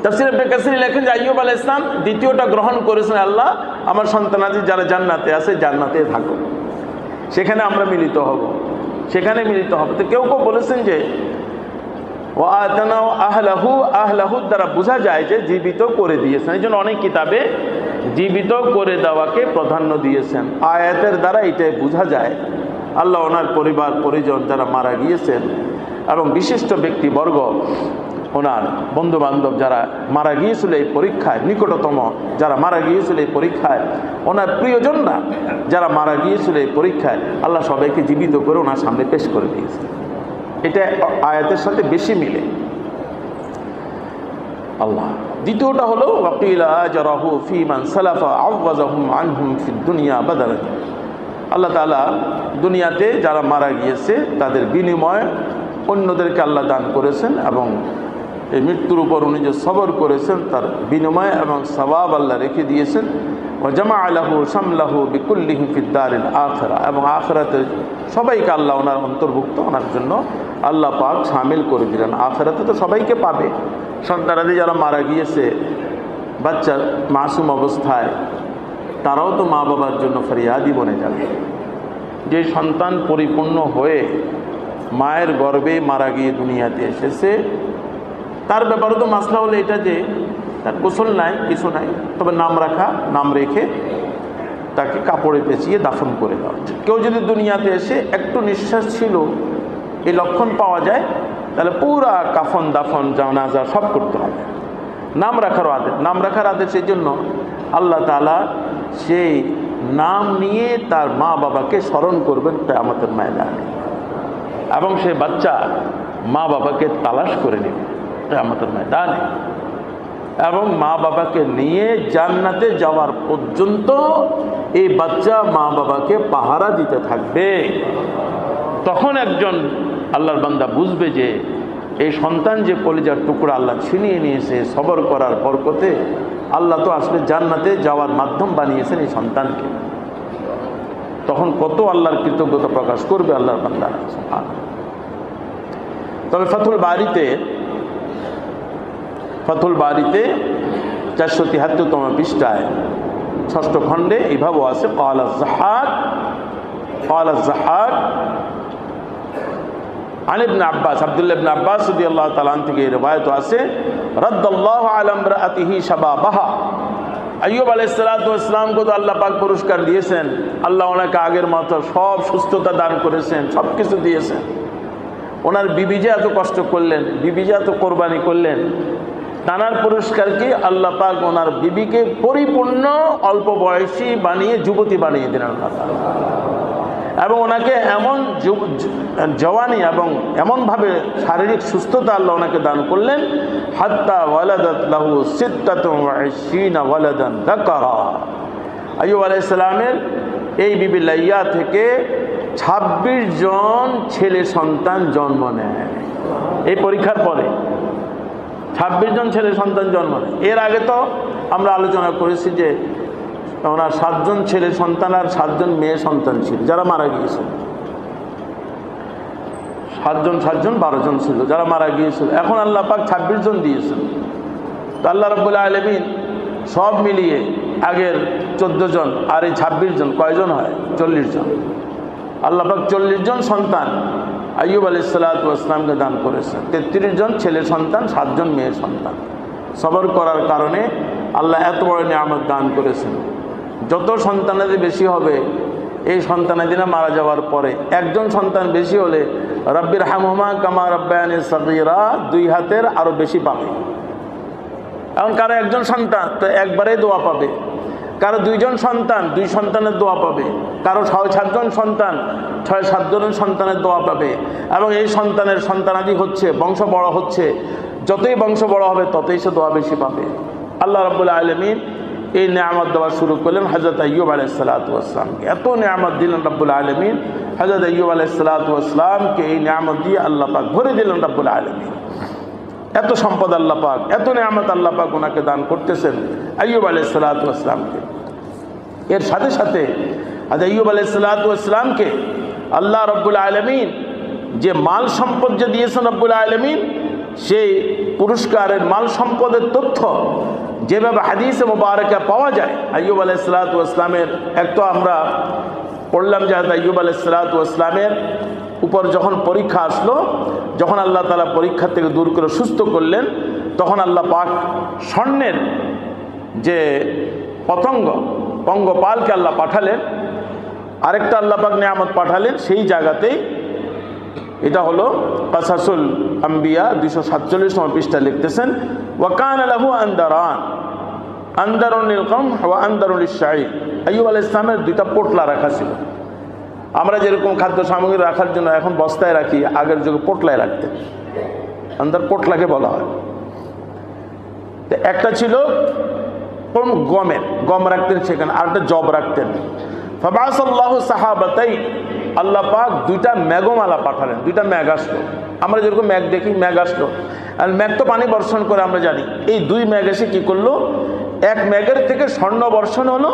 তাফসীর ইবনে কাসির লেখেন যে আইয়ুব আলাইহিস সালাম দ্বিতীয়টা গ্রহণ করেছেন, আল্লাহ আমার সন্তানাদি যারা জান্নাতে আছে জান্নাতে থাকুক, সেখানে আমরা মিলিত হব, সেখানে মিলিত হব। তো কেউ কেউ বলেছেন যে ও আতানাও আহলাহু, আহলাহু দ্বারা বোঝা যায় যে জীবিত করে দিয়েছেন। এই জন্য অনেক কিতাবে জীবিত করে দেওয়াকে প্রাধান্য দিয়েছেন। আয়াতের দ্বারা এটাই বোঝা যায় আল্লাহ ওনার পরিবার পরিজন যারা মারা গিয়েছেন এবং বিশিষ্ট ব্যক্তিবর্গ, ওনার বন্ধু বান্ধব যারা মারা গিয়েছিল এই পরীক্ষায়, নিকটতম যারা মারা গিয়েছিল এই পরীক্ষায়, ওনার প্রিয়জনরা যারা মারা গিয়েছিল এই পরীক্ষায়, আল্লাহ সবাইকে জীবিত করে ওনার সামনে পেশ করে দিয়েছে। এটা আয়াতের সাথে বেশি মিলে। আল্লাহ দ্বিতীয়টা হলো ওয়াকিলা আজরাহু ফি মান সালাফা আওয়াজাহুম আনহুম ফিদ দুনিয়া বাদালান। আল্লাহ তাআলা দুনিয়াতে যারা মারা গিয়েছে তাদের বিনিময়ে অন্যদেরকে আল্লাহ দান করেছেন এবং এই মৃত্যুর উপর উনি যে সবর করেছেন তার বিনিময় এবং সওয়াব আল্লাহ রেখে দিয়েছেন। ওয়া জামাআ লাহু শামলাহু বিকুল্লিহি ফিদ দারিল আখিরা, এবং আখিরাতে সবাইকে আল্লাহ ওনার অন্তর্ভুক্ত, ওনার জন্য আল্লাহ পাক শামিল করে দিলেন। আখিরাতে তো সবাইকে পাবে। সন্তানাদি যারা মারা গিয়েছে বাচ্চা মাসুম অবস্থায়, তারাও তো মা বাবার জন্য ফরিয়াদি বনে যাবে। যে সন্তান পরিপূর্ণ হয়ে মায়ের গর্ভে মারা গিয়ে দুনিয়াতে এসেছে, তার ব্যাপারে তো মাসলা হলো এটা যে তার গোসল নাই, কিছু নাই, তবে নাম রাখা, নাম রেখে তাকে কাপড়ে পেঁচিয়ে দাফন করে দেওয়া। কেউ যদি দুনিয়াতে এসে একটু নিঃশ্বাস ছিল এই লক্ষণ পাওয়া যায়, তাহলে পুরা কাফন দাফন জানাজা সব করতে হবে। নাম রাখারও আদেশ, নাম রাখার আদেশ এই জন্য আল্লাহ তাআলা সেই নাম নিয়ে তার মা বাবাকে স্মরণ করবেন কিয়ামতের ময়দানে, এবং সে বাচ্চা মা বাবাকে তালাশ করে নেবে কিয়ামতের ময়দানে, এবং মা বাবাকে নিয়ে জান্নাতে যাওয়ার পর্যন্ত এই বাচ্চা মা বাবাকে পাহারা দিতে থাকবে। তখন একজন আল্লাহর বান্দা বুঝবে যে এই সন্তান যে কলিজার টুকরা আল্লাহ ছিনিয়ে নিয়েছে, সবর করার বরকতে আল্লাহ তো আসলে জান্নাতে যাওয়ার মাধ্যম বানিয়েছেন এই সন্তানকে। তখন কত আল্লাহর কৃতজ্ঞতা প্রকাশ করবে আল্লাহর বান্দা। তবে ফাথুল বারিতে 473তম পৃষ্ঠায় 6ষ্ঠ খণ্ডে এইভাবে আছে, ক্বালা যাহাক আন ইবনে আব্বাস, আব্দুল্লাহ ইবনে আব্বাস রাদিয়াল্লাহু তাআলা আনহু থেকে রিওয়ায়াত আছে, রাদ্দাল্লাহু আলা ইমরাআতিহি শাবাবাহা। আইয়ুব আলাইহিস সালাতু ওয়াস সালামকে তো আল্লাহ পাক পুরস্কার দিয়েছেন, আল্লাহ ওনাকে আগের মতো সব সুস্থতা দান করেছেন, সব কিছু দিয়েছেন। ওনার বিবি যে এত কষ্ট করলেন, বিবি যে এত কোরবানি করলেন, নানার পুরস্কার কি আল্লাহ পাক ওনার বিবিকে পরিপূর্ণ অল্প বয়সী বানিয়ে যুবতী বানিয়ে দিলেন আল্লাহ তাআলা, এবং ওনাকে এমন জওয়ানি এবং এমনভাবে শারীরিক সুস্থতা আল্লাহ ওনাকে দান করলেন, হাত্তা ওয়ালাদাত লাহু 26 ওয়ালাদান যাকারা। আইয়ুব আলাইহিস সালামের এই বিবি লাইয়া থেকে 26 জন ছেলে সন্তান জন্ম নেয়। এই পরীক্ষার পরে 26 জন ছেলে সন্তান জন্ম নেয়। এর আগে তো আমরা আলোচনা করেছি যে ওনার 7 জন ছেলে সন্তান আর 7 জন মেয়ে সন্তান ছিল যারা মারা গিয়েছিল। 7 জন 12 জন ছিল যারা মারা গিয়েছিল। এখন আল্লাহ পাক 26 জন দিয়েছেন। তো আল্লাহ রাব্বুল আলামিন সব মিলিয়ে আগের 14 জন আর এই 26 জন কয়জন হয়? 40 জন। আল্লাহ পাক 40 জন সন্তান আইয়ুব আলাইহিস সালাতু ওয়াস সালামকে দান করেছেন। 33 জন ছেলে সন্তান, 7 জন মেয়ে সন্তান। সবর করার কারণে আল্লাহ এত বড় নিয়ামত দান করেছেন। যত সন্তানাদি বেশি হবে, এই সন্তানাদিরা মারা যাওয়ার পরে একজন সন্তান বেশি হলে রব্বির হামহুমা কামা রাব্বায়ানি সাগীরা 2 হাতের আরো বেশি পাবে। এখন কারো একজন সন্তান তো একবারেই দোয়া পাবে, কারো 2 জন সন্তান 2 সন্তানের দোয়া পাবে, কারো 6-7 জন সন্তান 6-7 জন সন্তানের দোয়া পাবে। এবং এই সন্তানের সন্তানাদি হচ্ছে, বংশ বড় হচ্ছে, যতই বংশ বড় হবে ততই সে দোয়া বেশি পাবে। আল্লাহ রাব্বুল আলামিন এই নিয়ামত দেওয়া শুরু করলেন হযরত আইয়ুব আলাইহিস সালাতু ওয়াস সালামকে। এত নিয়ামত দিলেন রাব্বুল আলামিন, হযরত আইয়ুব আলাইহিস সালাতু ওয়াস সালামকে এই নিয়ামত দিয়ে আল্লাহ পাক ভরে দিলেন রাব্বুল আলামিন। এত সম্পদ আল্লাহ পাক, এত নিয়ামত আল্লাহ পাক ওনাকে দান করতেছেন আইয়ুব আলাইহিস সালাতু ওয়াস সালামকে। এর সাথে সাথে আইয়ুব আলাইহিস সালাতু ওয়াস সালামকে আল্লাহ রাব্বুল আলামিন যে মাল সম্পদ যে দিয়েছেন রাব্বুল আলামিন, সেই পুরস্কারের মাল সম্পদের তথ্য যেভাবে হাদিসে মুবারাকা পাওয়া যায় আইয়ুব আলাইহিস সালাতু ওয়াস সালামের, এক তো আমরা পড়লাম যে আইয়ুব আলাইহিস সালাতু ওয়াস সালামের উপর যখন পরীক্ষা আসলো, যখন আল্লাহ তাআলা পরীক্ষা থেকে দূর করে সুস্থ করলেন, তখন আল্লাহ পাক স্বর্ণের যে পঙ্গপালকে আল্লাহ পাঠালেন, আরেকটা আল্লাহ পাক নিয়ামত পাঠালেন সেই জায়গাতেই। এটা হলো কাসাসুল আম্বিয়া 247 নম্বর পৃষ্ঠা লিখতেছেন, ওয়াকানা লাহু আনদারুন লিল কওম ওয়া আনদারুন লিশ-শাঈর। আইয়ুব আলাইহিস সালামের দুইটা পোটলা রাখা ছিল। আমরা যেরকম খাদ্য সামগ্রী রাখার জন্য এখন বস্তায় রাখি, আগের যুগে পোটলায় রাখতেন, আন্দার পোটলাকে বলা হয়। একটা ছিল গম রাখতেন সেখানে, আর একটা জব রাখতেন। ফাবাসাল্লাহু সাহাবাতাই, আল্লাহ পাক দুইটা মেঘমালা পাঠালেন, দুইটা মেঘ আসলো। আমরা যেরকম মেঘ দেখি, মেঘ আসলো, আর মেঘ তো পানি বর্ষণ করে আমরা জানি। এই দুই মেঘ এসে কি করলো, এক মেঘের থেকে স্বর্ণ বর্ষণ হলো,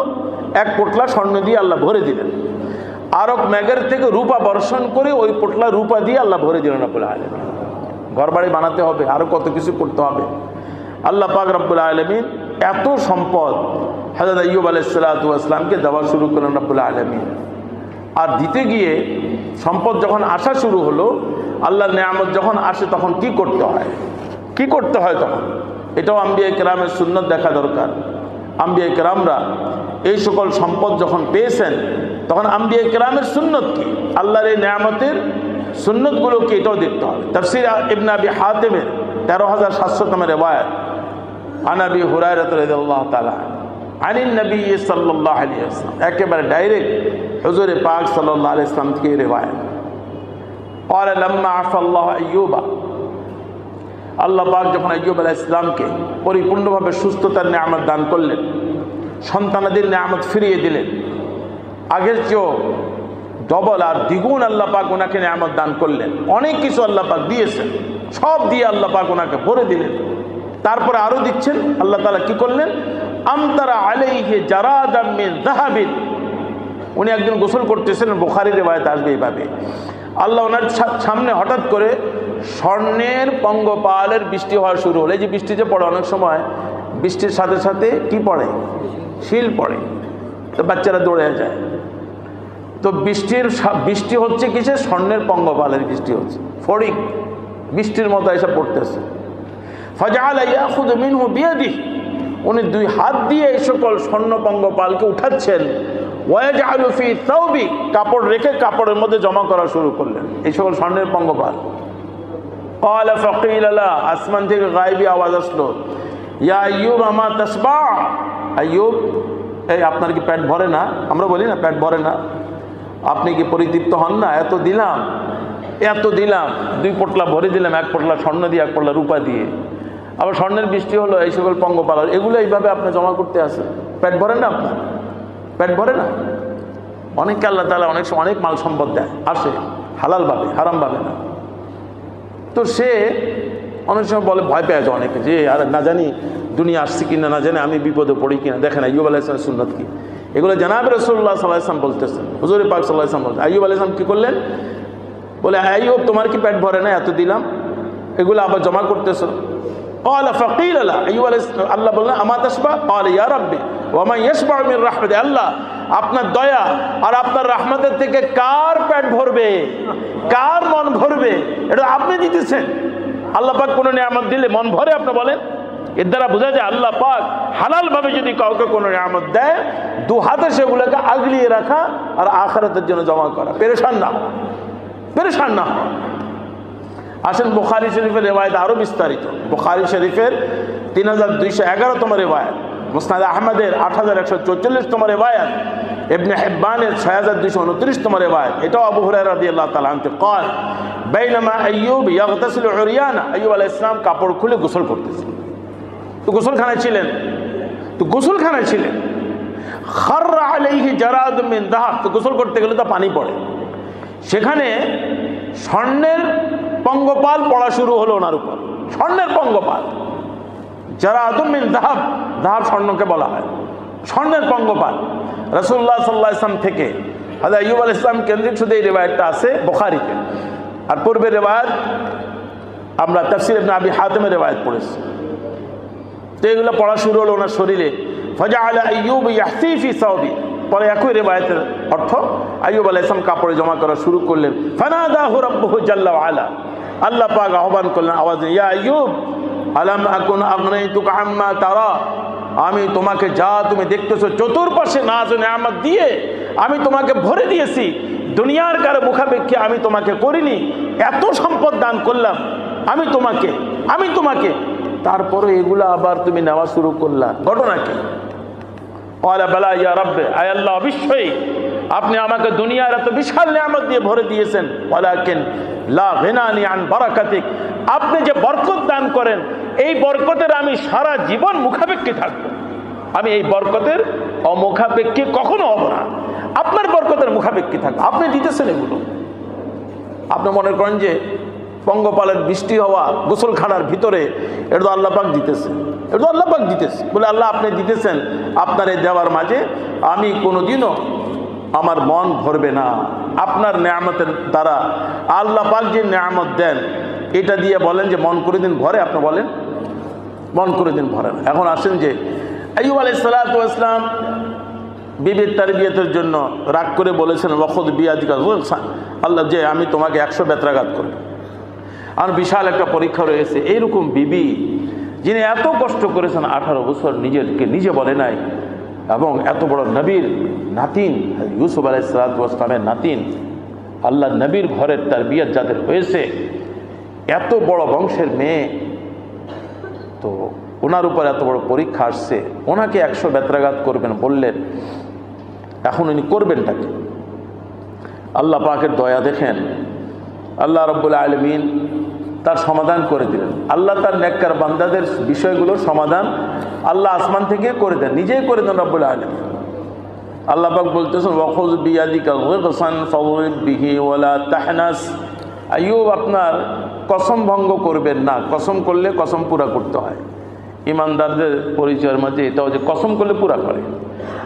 এক পোটলা স্বর্ণ দিয়ে আল্লাহ ভরে দিলেন। আর এক মেঘের থেকে রূপা বর্ষণ করে ওই পোটলা রূপা দিয়ে আল্লাহ ভরে দিলেন রব্বুল আলামিন। ঘর বাড়ি বানাতে হবে, আরো কত কিছু করতে হবে। আল্লাহ পাক রব্বুল আলামিন এত সম্পদ হযরত আইয়ুব আলাইহিস সালাতু ওয়াস সালামকে দেওয়া শুরু করলেন রব্বুল আলামিন। আর দিতে গিয়ে সম্পদ যখন আসা শুরু হলো, আল্লাহর নিয়ামত যখন আসে তখন কি করতে হয় তখন এটাও আম্বিয়া কেরামের সুন্নত দেখা দরকার। আম্বিয়া কেরামরা এই সকল সম্পদ যখন পেয়েছেন, তখন আম্বিয়া কেরামের সুন্নত কি, আল্লাহর এই নিয়ামতের সুন্নতগুলো কি, এটাও দেখতে হবে। তাফসীর ইবনে আবি হাতিমের 13700তম রিওয়ায়াত, আন আবি হুরায়রা রাদিয়াল্লাহু তাআলা আনিন নবী সাল্লাল্লাহু আলাইহি ওয়াসাল্লাম, একেবারে ডাইরেক্ট হুজুরে পাক সাল্লাল্লাহু আলাইহি ওয়াসাল্লাম থেকে রিওয়ায়াত। قال لما عفى الله ايوب, আল্লাহ পাক যখন আইয়ুব আলাইহিস সালামকে পরিপূর্ণভাবে সুস্থতার নিয়ামত দান করলেন, সন্তানাদির নিয়ামত ফিরিয়ে দিলেন, আগের চেয়েও ডবল আর দ্বিগুণ আল্লাহ পাক ওনাকে নিয়ামত দান করলেন। অনেক কিছু আল্লাহ পাক দিয়েছেন, সব দিয়ে আল্লাহ পাক ওনাকে ভরে দিলেন। তারপরে আরো দিচ্ছেন। আল্লাহ তাআলা কি করলেন, আমতারা আলাইহি জারাদাম মিন যাহাবিন, উনি একদিন গোসল করতেছেন, বুখারীর রিওয়ায়াত আসবে এইভাবে, আল্লাহ ওনার সামনে হঠাৎ করে স্বর্ণের পঙ্গপালের বৃষ্টি হওয়া শুরু হলো। এই যে বৃষ্টি যে পড়ে, অনেক সময় বৃষ্টির সাথে সাথে কি পড়ে, শিল পড়ে, তো বাচ্চারা দৌড়ে যায়। তো বৃষ্টি হচ্ছে কিসে, স্বর্ণের পঙ্গপালের বৃষ্টি হচ্ছে, ফড়িং বৃষ্টির মতো এসে পড়তেছে। ফাজআলা ইয়াখুযু মিনহু বিয়াদিহি, উনি দুই হাত দিয়ে এই সকল স্বর্ণ পঙ্গপালকে উঠাচ্ছেন। ওয়াজআলু ফি সাওবি, কাপড় রেখে কাপড়ের মধ্যে জমা করা শুরু করলেন এই সকল স্বর্ণের পঙ্গপাল। ক্বালা ফাকিলা লা, আসমান থেকে গায়বী আওয়াজ আসলো, ইয়া আইয়ুব আমা তাসবা, আইয়ুব এই আপনার কি পেট ভরে না? আমরা বলি না পেট ভরে না, আপনি কি পরিতৃপ্ত হন না? এত দিলাম, দুই পোটলা ভরে দিলাম, এক পোটলা স্বর্ণ দিয়ে, এক পোটলা রূপা দিয়ে, আবার স্বর্ণের বৃষ্টি হলো, এই সকল পঙ্গপাল, এগুলো এইভাবে আপনি জমা করতে আসেন, পেট ভরে না? আপনার পেট ভরে না? অনেককে আল্লাহ তাআলা অনেক সময় অনেক মাল সম্পদ দেয়, আসে হালালভাবে, হারামভাবে না। তো সে অনেক সময় বলে, ভয় পেয়ে যায় অনেকে, যে আর না জানি দুনিয়া আসছে কিনা, না জানি আমি বিপদে পড়ি কিনা। দেখেন আইয়ুব আলাইহিস সালামের সুন্নাত কি, এগুলো জানাবে রাসূলুল্লাহ সাল্লাল্লাহু আলাইহি ওয়াসাল্লাম বলতেছেন, হুজুর পাক সাল্লাল্লাহু আলাইহি ওয়াসাল্লাম বলতেছেন। আইয়ুব আলাইহিস সালাম কি করলেন, বলে আইয়ুব তোমার কি পেট ভরে না? এত দিলাম, এগুলো আবার জমা করতেছো। ক্বালা ফাকিলা লা, আইয়ুব আলাইহিস সালাম, আল্লাহ বললেন আমা তাসবা, ক্বালা ইয়া রাব্বি ওয়া মান ইয়াশবা মিন রাহমাতি, আল্লাহ আপনার দয়া আর আপনার রাহমাতের থেকে কার পেট ভরবে, কার মন ভরবে? এটা আপনি দিতেছেন। আল্লাহ পাক কোনো নিয়ামত দিলে মন ভরে? আপনি বলেন। এর দ্বারা বোঝা যায় আল্লাহ পাক হালাল ভাবে যদি কাউকে কোনো নিয়ামত দেয়, দু হাতে সেগুলোকে আগলিয়ে রাখা আর আখিরাতের জন্য জমা করা, পেরেশান না। আসেন বুখারী শরীফের রিওয়ায়াত আরো বিস্তারিত। বুখারী শরীফের 3211তম রিওয়ায়াত, মুসনাদ আহমদের 8144তম রিওয়ায়াত, ইবনে হিব্বানের 6229তম রিওয়ায়াত, এটাও আবু হুরায়রা রাদিয়াল্লাহু তাআলা আনহু قال بينما ايوب يغتسل عريانا, আইয়ুব আলাইহিস সালাম কাপড় খুলে গোসল করতেছেন। তো গোসলখানায় ছিলেন। খাররা আলাইহি জারাদ মিন যাহাব, তো গোসল করতে গেলে তো পানি পড়ে, সেখানে স্বর্ণের পঙ্গপাল পড়া শুরু হলো ওনার উপর, স্বর্ণের পঙ্গপাল। জারাদ মিন যাহাব, যাহাব স্বর্ণকে বলা হয়, স্বর্ণের পঙ্গপাল। রাসূলুল্লাহ সাল্লাল্লাহু আলাইহি ওয়াসাল্লাম থেকে হযরত আইয়ুব আলাইহিস সালাম কেন্দ্রিক শুধু এই রিওয়ায়াতটা আছে বুখারীতে, আর পূর্বের রিওয়ায়াত আমরা তাফসীর ইবনে আবি হাতিমের রিওয়ায়াত পড়েছি। তো এগুলো পড়া শুরু হলো ওনার শরীরে। ফাজআলা আইয়ুব ইয়াহসি ফি সাওবি, পরে একই রিওয়ায়াতের অর্থ, আইয়ুব আলাইহিস সালাম কাপড়ে জমা করা শুরু করলেন। ফানাদাহু রাব্বুহু জাল্লা ওয়া আলা, আল্লাহ পাক আহ্বান করলেন আওয়াজে, ইয়া আইয়ুব আলাম আকুন আগনাইতুকা আম্মা তারা, আমি তোমাকে যা তুমি দেখতেছো চতুর্পাশে নাজ ও নিয়ামত দিয়ে আমি তোমাকে ভরে দিয়েছি, দুনিয়ার কারো মুখাপেক্ষী আমি তোমাকে করিনি, এত সম্পদ দান করলাম আমি তোমাকে, তারপরে এগুলো আবার তুমি নেওয়া শুরু করলা, ঘটনা কি? ক্বালা বালা ইয়া রাব্বি, আয় আল্লাহ অবশ্যই আপনি আমাকে দুনিয়ার এত বিশাল নিয়ামত দিয়ে ভরে দিয়েছেন, ওয়ালাকিন লা গিনানি আন বারাকাতিক, আপনি যে বরকত দান করেন এই বরকতের আমি সারা জীবন মুখাপেক্ষী থাকবো, আমি এই বরকতের অমুখাপেক্ষী কখনো হব না, আপনার বরকতের মুখাপেক্ষী থাকবো। আপনি দিতেছেন এগুলো, আপনি মনে করেন যে পঙ্গপালের বৃষ্টি হওয়া গোসলখানার ভিতরে এটা তো আল্লাহ পাক দিতেছে, এটা তো আল্লাহ পাক দিতেছে, বলে আল্লাহ আপনি দিতেছেন, আপনার এই দেওয়ার মাঝে আমি কোনোদিনও আমার মন ভরবে না, আপনার নেয়ামতের দ্বারা আল্লাহ পাক যে নেয়ামত দেন এটা দিয়ে বলেন যে মন করে দিন ভরে, আপনি বলেন মন করে দিন ভরে না। এখন আসেন যে আইয়ুব আলাইহিস সালাতু ওয়াস সালাম বিবির তারবিয়তের জন্য রাগ করে বলেছেন ওয়াখুদ বিয়াদিকা, আল্লাহ যে আমি তোমাকে 100 বেত্রাঘাত করব। আর বিশাল একটা পরীক্ষা রয়েছে, এইরকম বিবি যিনি এত কষ্ট করেছেন 18 বছর নিজেকে নিজে বলে নাই, এবং এত বড় নবীর নাতিন ইউসুফ আলাইহিস সালাতু ওয়াস সালামের নাতিন, আল্লাহ নবীর ঘরের তারবিয়ত যাদের হয়েছে, এত বড় বংশের মেয়ে, তো ওনার উপর এত বড় পরীক্ষা আসছে, ওনাকে 100 বেত্রাঘাত করবেন বললেন, এখন উনি করবেনটাকে? আল্লাহ পাকের দয়া দেখেন, আল্লাহ রাব্বুল আলামিন তার সমাধান করে দিলেন। আল্লাহ তার নেককার বান্দাদের বিষয়গুলোর সমাধান আল্লাহ আসমান থেকে করে দেন, নিজেই করে দেন রাব্বুল আলামিন। আল্লাহ পাক বলতেছেন ওয়াখুয বিয়াদিকা গিগসান ফাওরিব বিহি ওয়ালা তাহনাস, আইয়ুব আপনার কসম ভঙ্গ করবেন না, কসম করলে কসম পুরা করতে হয়, ইমানদারদের পরিচয়ের মধ্যে এটাও যে কসম করলে পুরা করে,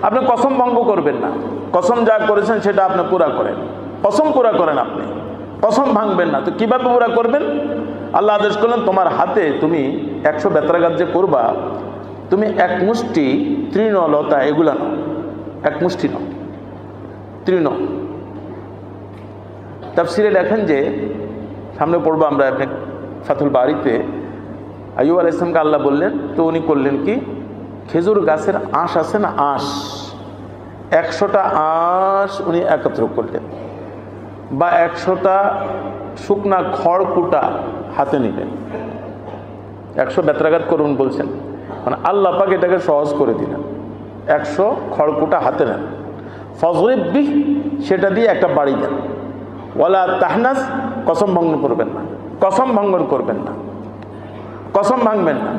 আপনি কসম ভঙ্গ করবেন না, কসম যা করেছেন সেটা আপনি পুরা করেন, কসম পুরা করেন, আপনি কসম ভাঙবেন না। তো কীভাবে পুরা করবেন? আল্লাহ আদেশ করলেন তোমার হাতে তুমি 100 বেত্রাঘাত যে করবা, তুমি 1 মুষ্টি তৃণলতা এগুলা নাও, 1 মুষ্টি নাও, তৃণ। তাফসিরে লেখেন যে সামনে পড়বো আমরা ফাতুল বারিতে, আইয়ুব আলাইহিস সালামকে আল্লাহ বললেন, তো উনি করলেন কি, খেজুর গাছের আঁশ আছে না, আঁশ 100টা আঁশ উনি একত্র করলেন, বা 100টা শুকনা খড়কুটা হাতে নিলেন, 100 বেত্রাঘাত করুন বলছেন, মানে আল্লাহ পাক এটাকে সহজ করে দিলেন। 100 খড়কুটা হাতে নেন, ফজরিব বিহ সেটা দিয়ে একটা বাড়ি দেন, ওয়ালা তাহনাস কসম ভঙ্গ করবেন না, কসম ভঙ্গন করবেন না, কসম ভাঙবেন না।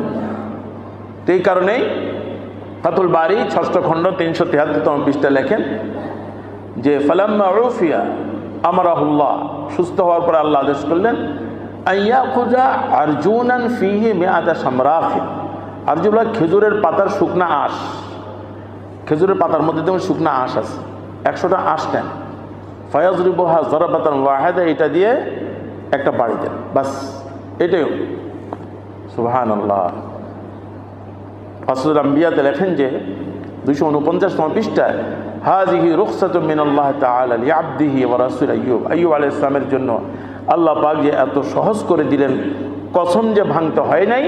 তো এই কারণেই ফাতুল বারি 6ষ্ঠ খণ্ড 373তম পৃষ্ঠা লেখেন যে ফালাম্মা উফিয়া আমরাহুল্লাহ, সুস্থ হওয়ার পর আল্লাহ আদেশ করলেন আইয়াকুজা আরজুনান ফিহি মিআতা সামরাফিন, আরজুলা খেজুরের পাতার শুকনা আঁশ, খেজুরের পাতার মধ্যে যেমন শুকনা আঁশ আছে, 100টা আঁশ নেন, ফায়াজরিবুহা যারাবাতান ওয়াহিদা, এটা দিয়ে একটা বাড়ি দেন, বাস এটাই। সুবহানাল্লাহ। ফাসলুল আম্বিয়াতে লেখেন যে 249তম পৃষ্ঠায় হাযিহি রুখসাতুম মিনাল্লাহ তাআলা লিআবদিহি ওয়া রাসূল আইয়ুব, আইয়ুব আলাইহিস সালামের জন্য আল্লাহ পাক যে এত সহজ করে দিলেন, কসম যে ভাঙতে হয় নাই,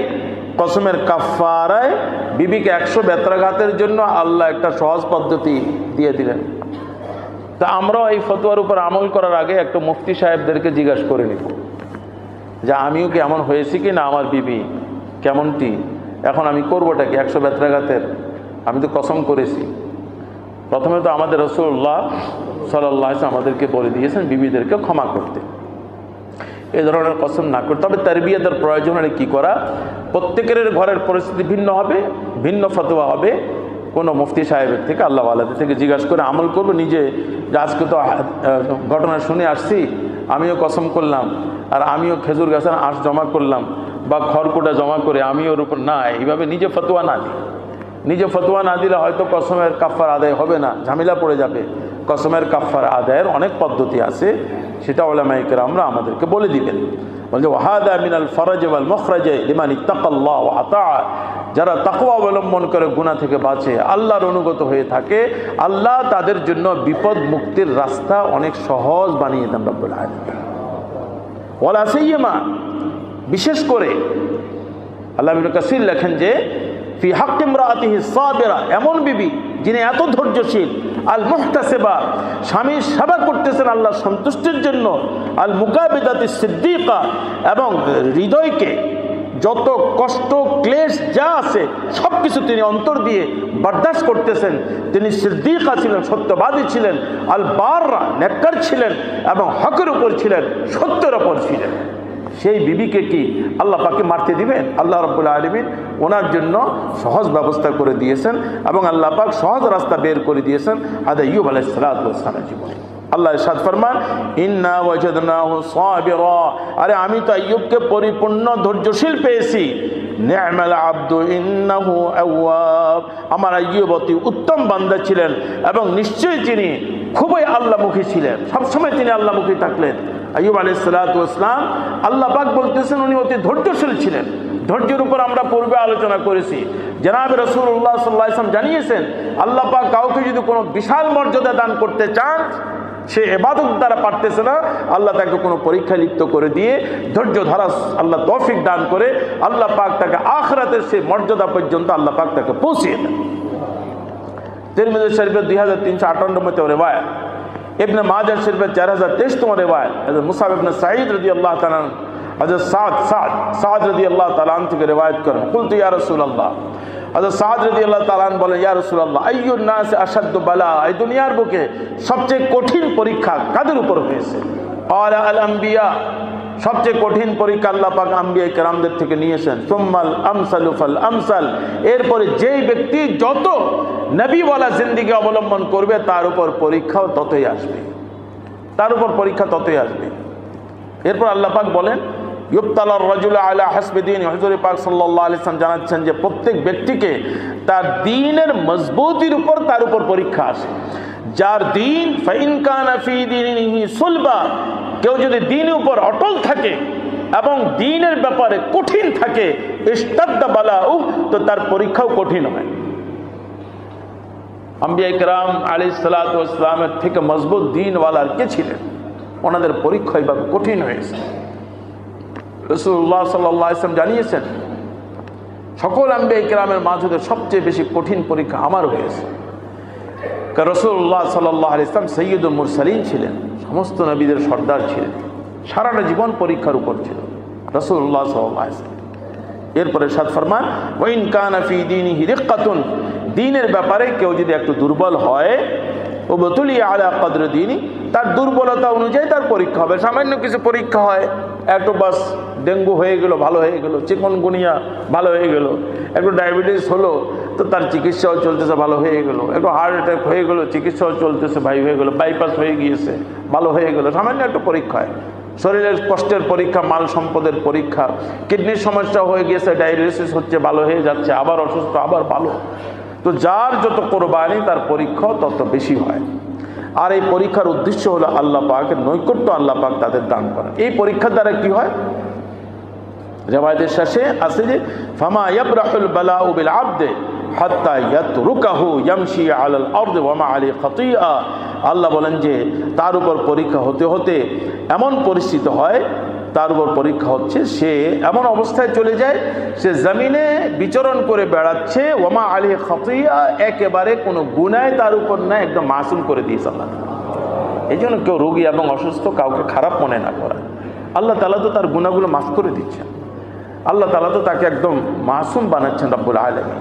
কসমের কাফারায় বিবিকে 100 বেত্রাঘাতের জন্য আল্লাহ একটা সহজ পদ্ধতি দিয়ে দিলেন। তা আমরাও এই ফতোয়ার উপর আমল করার আগে একটা মুফতি সাহেবদেরকে জিজ্ঞাসা করে নিব যে আমিও কি এমন হয়েছি কি না, আমার বিবি কেমনটি, এখন আমি করবোটা কি 100 বেত্রাঘাতের, আমি তো কসম করেছি। প্রথমে তো আমাদের রাসূলুল্লাহ সাল্লাল্লাহু আলাইহি ওয়াসাল্লাম আমাদেরকে বলে দিয়েছেন বিবিদেরকে ক্ষমা করতে, এই ধরনের কসম না করতে। তবে তারবিয়াতের প্রয়োজন হলে কী করা, প্রত্যেকের ঘরের পরিস্থিতি ভিন্ন হবে, ভিন্ন ফতোয়া হবে, কোনো মুফতি সাহেবের থেকে আল্লাহ আলাদের থেকে জিজ্ঞাসা করে আমল করবো। নিজে যে আজকে তো ঘটনা শুনে আসছি, আমিও কসম করলাম আর আমিও খেজুর গাছের আঁশ জমা করলাম বা খড়কুটা জমা করে আমি ওর উপর না, এইভাবে নিজে ফতোয়া না দিই, নিজে ফতোয়া না দিলে হয়তো কসমের কাফার আদায় হবে না, ঝামেলা পড়ে যাবে। কসমের কাফার আদায়ের অনেক পদ্ধতি আছে, সেটা উলামায়ে কেরামরা আমাদেরকে বলে দিবেন। বলছে ওয়াহাদা মিনাল ফরজ ওয়াল মুখরাজ লিমান ইত্তাকাল্লাহ ওয়া আতা, যারা তাকওয়া অবলম্বন করে গুনাহ থেকে বাঁচে, আল্লাহর অনুগত হয়ে থাকে, আল্লাহ তাদের জন্য বিপদ মুক্তির রাস্তা অনেক সহজ বানিয়ে দেন রব্বুল আলামিন। ওয়ালা সাইয়্যিমা, বিশেষ করে আল্লাহ ইবনে কাসির লেখেন যে ফি হাক্কি ইমরাআতিহি সাবিরা, এমন বিবি যিনি এত ধৈর্যশীল, আল মুহতাসিবা, স্বামীর সেবা করতেছেন আল্লাহর সন্তুষ্টির জন্য, আল মুকাবিদাতি সিদ্দিকা, এবং হৃদয়কে যত কষ্ট ক্লেশ যা আছে সব কিছু তিনি অন্তর দিয়ে বরদাস্ত করতেছেন। তিনি সিদ্দিকা ছিলেন, সত্যবাদী ছিলেন, আল বাররা, নেককার ছিলেন, এবং হকের উপর ছিলেন, সত্যের উপর ছিলেন। সেই বিবিকে কি আল্লাহ পাকে মারতে দিবেন? আল্লাহ রাব্বুল আলামিন ওনার জন্য সহজ ব্যবস্থা করে দিয়েছেন এবং আল্লাহ পাক সহজ রাস্তা বের করে দিয়েছেন আইয়ুব আলাইহিস সালাতু ওয়াস সালামের জীবনে। আল্লাহ ইরশাদ ফরমান, ইন্না ওয়াজাদনাহু সাবিরা, আরে আমি তো আইয়ুবকে পরিপূর্ণ ধৈর্যশীল পেয়েছি। নি'মাল আবদু ইন্নাহু আওয়াব, আমার আইয়ুব অতি উত্তম বান্দা ছিলেন এবং নিশ্চয়ই তিনি খুবই আল্লাহমুখী ছিলেন, সবসময় তিনি আল্লাহমুখী থাকলেন। আইয়ুব আলাইহিস সালাতু ওয়াস সালাম, আল্লাহ পাক বলতেছেন উনি অতি ধৈর্যশীল ছিলেন। ধৈর্যের উপর আমরা পূর্বে আলোচনা করেছি। জনাবে রাসূলুল্লাহ সাল্লাল্লাহু আলাইহি ওয়াসাল্লাম জানিয়েছেন, আল্লাহ পাক কাউকে যদি কোনো বিশাল মর্যাদা দান করতে চান, সে ইবাদত দ্বারা পারতেছে না, আল্লাহ তাকে কোনো পরীক্ষা লিপ্ত করে দিয়ে ধৈর্য ধরা আল্লাহ তৌফিক দান করে আল্লাহ পাক তাকে আখিরাতের সেই মর্যাদা পর্যন্ত আল্লাহ পাক তাকে পৌঁছিয়ে দেন। তিরমিজি শরীফের 2358 রিওয়ায়াত, ইবনে মাজাহ শরীফের 4023 রিওয়ায়াত, হযরত মুসাব ইবনে সাঈদ রাদিয়াল্লাহু তাআলা, হযরত সাদ রাদিয়াল্লাহু তাআলা থেকে রিওয়ায়াত করেন, কুলতু ইয়া রাসূলুল্লাহ, হযরত সাদ রাদিয়াল্লাহু তাআলা বলেন, ইয়া রাসূলুল্লাহ, আইয়ুন নাস আশাদ্দু বালা, এই দুনিয়ার বুকে সবচেয়ে কঠিন পরীক্ষা কাদের উপর হয়েছে? ক্বালা আল আম্বিয়া, সবচেয়ে কঠিন পরীক্ষা আল্লাহ পাক আম্বিয়া কেরামদের থেকে নিয়েছেন। সুম্মাল আমসালু ফাল আমসাল, এরপরে যেই ব্যক্তি যত নবীওয়ালা জিন্দেগি অবলম্বন করবে তার উপর পরীক্ষাও ততই আসবে, তার উপর পরীক্ষা ততই আসবে। এরপর আল্লাহ পাক বলেন, ইউবতালার রাজুলু আলা হাসবি দীনি, হুজুর পাক সাল্লাল্লাহু আলাইহি ওয়াসাল্লাম জানাচ্ছেন যে প্রত্যেক ব্যক্তিকে তার দ্বীনের মজবুতির উপর তার উপর পরীক্ষা আসে। যার দ্বীন ফাইন কানা ফি দীনিহি সুলবা, কেউ যদি দ্বীনের উপর অটল থাকে এবং দ্বীনের ব্যাপারে কঠিন থাকে, ইশতাদ্দা বালাউ, তো তার পরীক্ষাও কঠিন হয়। আম্বিয়া ইকরাম আলাইহিস সালাতু ওয়াস সালামের থেকে মজবুত দ্বীনওয়ালার কে ছিলেন? ওনাদের পরীক্ষা এভাবে কঠিন হয়েছে। রাসূলুল্লাহ সাল্লাল্লাহু আলাইহি ওয়াসাল্লাম জানিয়েছেন, সকল আম্বিয়া ইকরামের মাঝে সবচেয়ে বেশি কঠিন পরীক্ষা আমার হয়েছে। কারণ রাসূলুল্লাহ সাল্লাল্লাহু আলাইহি ওয়াসাল্লাম সাইয়্যিদুল মুরসালিন ছিলেন, সমস্ত নবীদের সর্দার ছিলেন, সারাটা জীবন পরীক্ষার উপর ছিল রাসূলুল্লাহ সাল্লাল্লাহু আলাইহি ওয়াসাল্লাম। এরপরে সাদ ফরমান, ওয়া ইন কানা ফি দীনিহি রিক্কাতুন, দ্বীনের ব্যাপারে কেউ যদি একটু দুর্বল হয়, ও বতুলিয়া আলা কদরি দীনি, তার দুর্বলতা অনুযায়ী তার পরীক্ষা হবে। সামান্য কিছু পরীক্ষা হয়, একটু বাস ডেঙ্গু হয়ে গেল, ভালো হয়ে গেল, চিকনগুনিয়া ভালো হয়ে গেল, একটু ডায়াবেটিস হলো তো তার চিকিৎসাও চলতেছে, ভালো হয়ে গেল, একটু হার্ট অ্যাটাক হয়ে গেল, চিকিৎসাও চলতেছে, ভাই হয়ে গেল, বাইপাস হয়ে গিয়েছে, ভালো হয়ে গেল। সামান্য একটু পরীক্ষা হয়, শরীরের কষ্টের পরীক্ষা, মাল সম্পদের পরীক্ষা, কিডনির সমস্যা হয়ে গিয়েছে, ডায়ালিসিস হচ্ছে, ভালো হয়ে যাচ্ছে, আবার অসুস্থ, আবার ভালো। তো যার যত কোরবানি তার পরীক্ষা তত বেশি হয়। আর এই পরীক্ষার উদ্দেশ্য হলো আল্লাহ পাকের নৈকট্য, আল্লাহ পাক তাদের দান করেন। এই পরীক্ষার দ্বারা কি হয়? রিওয়ায়াতের শেষে আছে যে ফামা ইয়াবরাহুল বালাউ বিল আবদে হাত্তা ইয়াতরুকাহু ইয়ামশি আলাল আরদি ওয়া মা আলাইহি খাতিয়া, আল্লাহ বলেন যে তার উপর পরীক্ষা হতে হতে এমন পরিস্থিতি হয়, তার উপর পরীক্ষা হচ্ছে, সে এমন অবস্থায় চলে যায়, সে জমিনে বিচরণ করে বেড়াচ্ছে, ওয়া মা আলাইহি খাতিয়া, একেবারে কোনো গুনাহ তার উপর নাই, একদম মাসুম করে দিয়েছে আল্লাহ। এই জন্য কেউ রোগী এবং অসুস্থ কাউকে খারাপ মনে না করা। আল্লাহ তাআলা তো তার গুনাহগুলো মাফ করে দিচ্ছেন, আল্লাহ তাআলা তো তাকে একদম মাসুম বানাচ্ছেন রব্বুল আলামিন।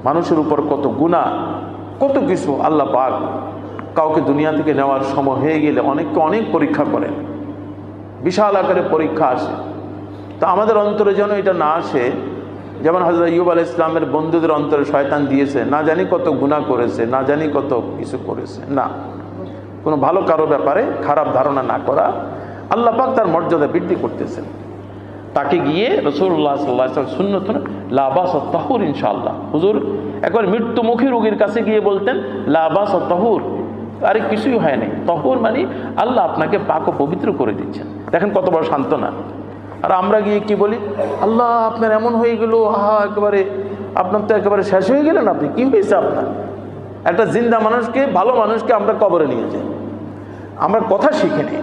মানুষের উপর কত গুনাহ, কত কিছু আল্লাহ পাক কাউকে দুনিয়া থেকে নেওয়ার সময় হয়ে গেলে অনেককে অনেক পরীক্ষা করেন, বিশাল আকারে পরীক্ষা আসে। তো আমাদের অন্তরে যেন এটা না আসে, যেমন হযরত আইয়ুব আলাইহিস সালামের বন্ধুদের অন্তরে শয়তান দিয়েছে, না জানি কত গুনাহ করেছে, না জানি কত কিছু করেছে। না, কোনো ভালো কারো ব্যাপারে খারাপ ধারণা না করা, আল্লাহ পাক তার মর্যাদা বৃদ্ধি করতেছেন। তাকে গিয়ে রাসূলুল্লাহ সাল্লাল্লাহু আলাইহি ওয়াসাল্লাম সুন্নত লা বাস তাহুর ইনশাআল্লাহ, হুজুর একবার মৃত্যুমুখী রোগীর কাছে গিয়ে বলতেন লা বাস তাহুর, আরে কিছুই হয় নাই। তাহুর মানে আল্লাহ আপনাকে পাক ও পবিত্র করে দিচ্ছেন। দেখেন কত বড় সান্ত্বনা। আর আমরা গিয়ে কি বলি, আল্লাহ আপনার এমন হয়ে গেল, আহা একেবারে আপনার তো একেবারে শেষ হয়ে গেলেন, আপনি কি হয়েছে আপনার? একটা জিন্দা মানুষকে, ভালো মানুষকে আমরা কবরে নিয়ে যাই, আমরা কথা শিখে নিই।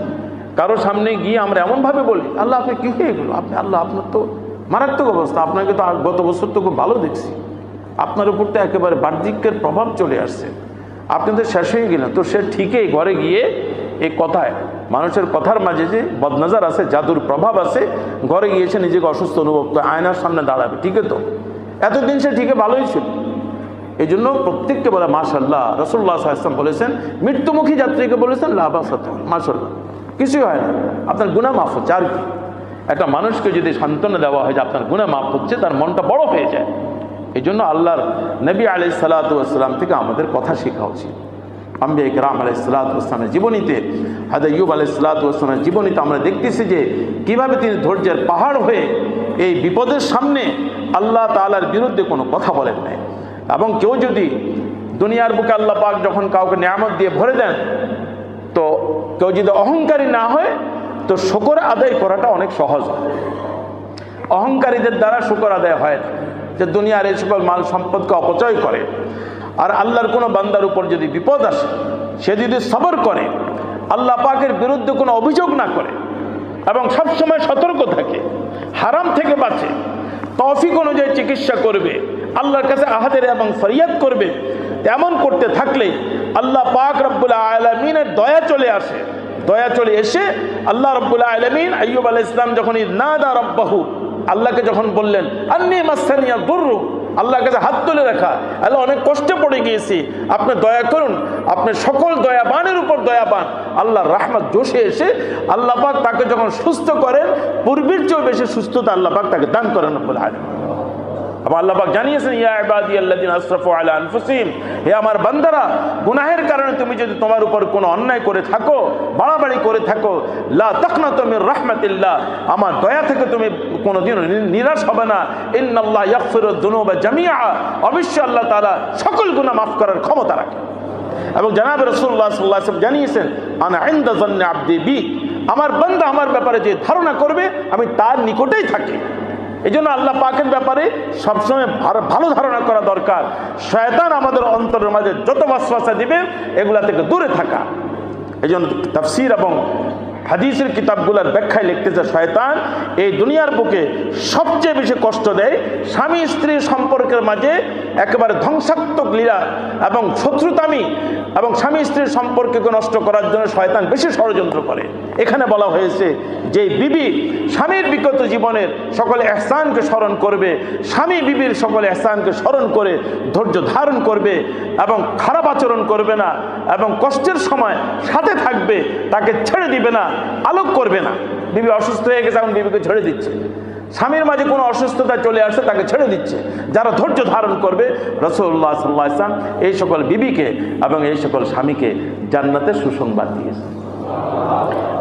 কারো সামনে গিয়ে আমরা এমনভাবে বলি, আল্লাহ আপনি কী এগুলো, আপনি আল্লাহ আপনার তো মারাত্মক অবস্থা, আপনাকে তো গত বছর তো খুব ভালো দেখছি, আপনার উপর তো একেবারে বার্ধক্যের প্রভাব চলে আসছে, আপনি তো শেষ হয়ে গেলেন। তো সে ঠিকই ঘরে গিয়ে এই কথায়, মানুষের কথার মাঝে যে বদনজর আছে, জাদুর প্রভাব আছে, ঘরে গিয়েছে নিজেকে অসুস্থ অনুভব করে আয়নার সামনে দাঁড়াবে, ঠিকই তো এতদিন সে ঠিকই ভালোই ছিল। এই জন্য প্রত্যেককে বলে মাশাআল্লাহ। রাসূলুল্লাহ সাল্লাল্লাহু আলাইহি ওয়াসাল্লাম বলেছেন, মৃত্যুমুখী যাত্রীকে বলেছেন লা বাসাত, মাশাআল্লাহ, কিছুই হয় না, আপনার গুনাহ মাফ হচ্ছে। আর কি, একটা মানুষকে যদি সান্ত্বনা দেওয়া হয় যে আপনার গুনাহ মাফ হচ্ছে, তার মনটা বড় হয়ে যায়। এই জন্য আল্লাহর নবী আলাইহিস সালাতু ওয়াস সালাম থেকে আমাদের কথা শেখা উচিত। আম্বিয়া ইকরাম আলাইহিস সালাতু ওয়াস সালামের জীবনীতে, হযরত আইয়ুব আলাইহিস সালাতু ওয়াস সালামের জীবনীতে আমরা দেখতেছি যে কিভাবে তিনি ধৈর্যের পাহাড় হয়ে এই বিপদের সামনে আল্লাহ তাআলার বিরুদ্ধে কোনো কথা বলেন নাই। এবং কেউ যদি দুনিয়ার বুকে আল্লাহ পাক যখন কাউকে নিয়ামত দিয়ে ভরে দেন, তো কেউ যদি অহংকারী না হয়, তো শুকর আদায় করাটা অনেক সহজ হয়। অহংকারীদের দ্বারা শুকর আদায় হয় না, যে দুনিয়ার এই সকল মাল সম্পদকে অপচয় করে। আর আল্লাহর কোনো বান্দার উপর যদি বিপদ আসে, সে যদি সবর করে, আল্লাহ পাকের বিরুদ্ধে কোনো অভিযোগ না করে, এবং সবসময় সতর্ক থাকে, হারাম থেকে বাঁচে, তৌফিক অনুযায়ী চিকিৎসা করবে, আল্লাহর কাছে আহাদের এবং ফরিয়াদ করবে, তেমন করতে থাকলে আল্লাহ পাক রব্বুল আলামিনের দয়া চলে আসে। দয়া চলে এসে আল্লাহ রব্বুল আলামিন আইয়ুব আলাইহিস সালাম যখন নাদা রব্বাহু, আল্লাহকে যখন বললেন আন্নী মাসসানিয়া দুররু, আল্লাহর কাছে হাত তুলে রাখা, আল্লাহ অনেক কষ্টে পড়ে গিয়েছি, আপনি দয়া করুন, আপনি সকল দয়াবানের উপর দয়াবান। আল্লাহর রাহমত জোশে এসে আল্লাহ পাক তাকে যখন সুস্থ করেন, পূর্বের চেয়েও বেশি সুস্থতা আল্লাহ পাক তাকে দান করেন রব্বুল আলামিন। আবার আল্লাহ পাক জানিয়েছেন, ইয়া ইবাদিয়াল্লাযিনা আসরাফু আলা আনফুসিহিম, হে আমার বান্দারা, গুনাহের কারণে তুমি যদি তোমার উপর কোনো অন্যায় করে থাকো, বাড়াবাড়ি করে থাকো, লা তাকনাতু মির রাহমাতিল্লাহ, আমার দয়া থেকে তুমি কোনোদিন নিরাশ হবে না। ইন্নাল্লাহ ইয়াগফিরুদ যুনুবা জামিআ, অবশ্যই আল্লাহ তাআলা সকল গুনাহ মাফ করার ক্ষমতা রাখে। এবং জনাবে রাসূলুল্লাহ সাল্লাল্লাহু আলাইহি ওয়াসাল্লাম জানিয়েছেন, আনা ইনদা যান্নি আবদি বি, আমার বান্দা আমার ব্যাপারে যে ধারণা করবে আমি তার নিকটেই থাকি। এই জন্য আল্লাহ পাকের ব্যাপারে সবসময় ভালো ধারণা করা দরকার। শয়তান আমাদের অন্তরের মাঝে যত ওয়াসওয়াসা দিবে, এগুলা থেকে দূরে থাকা। এই জন্য তাফসীর এবং হাদিসের কিতাবগুলোর ব্যাখ্যায় লিখতেছে, শয়তান এই দুনিয়ার বুকে সবচেয়ে বেশি কষ্ট দেয় স্বামী স্ত্রীর সম্পর্কের মাঝে একেবারে ধ্বংসাত্মক লীলা এবং শত্রুতামি, এবং স্বামী স্ত্রীর সম্পর্ককে নষ্ট করার জন্য শয়তান বেশি ষড়যন্ত্র করে। এখানে বলা হয়েছে যে বিবি স্বামীর বিগত জীবনের সকল ইহসানকে স্মরণ করবে, স্বামী বিবির সকল ইহসানকে স্মরণ করে ধৈর্য ধারণ করবে এবং খারাপ আচরণ করবে না, এবং কষ্টের সময় সাথে থাকবে, তাকে ছেড়ে দিবে না, আলোক করবে না। বিবি অসুস্থ হয়ে গেছে, এখন বিবিকে ছেড়ে দিচ্ছে, স্বামীর মাঝে কোনো অসুস্থতা চলে আসছে, তাকে ছেড়ে দিচ্ছে। যারা ধৈর্য ধারণ করবে, রাসূলুল্লাহ সাল্লাল্লাহু আলাইহি ওয়াসাল্লাম এই সকল বিবিকে এবং এই সকল স্বামীকে জান্নাতের সুসংবাদ দিয়েছে।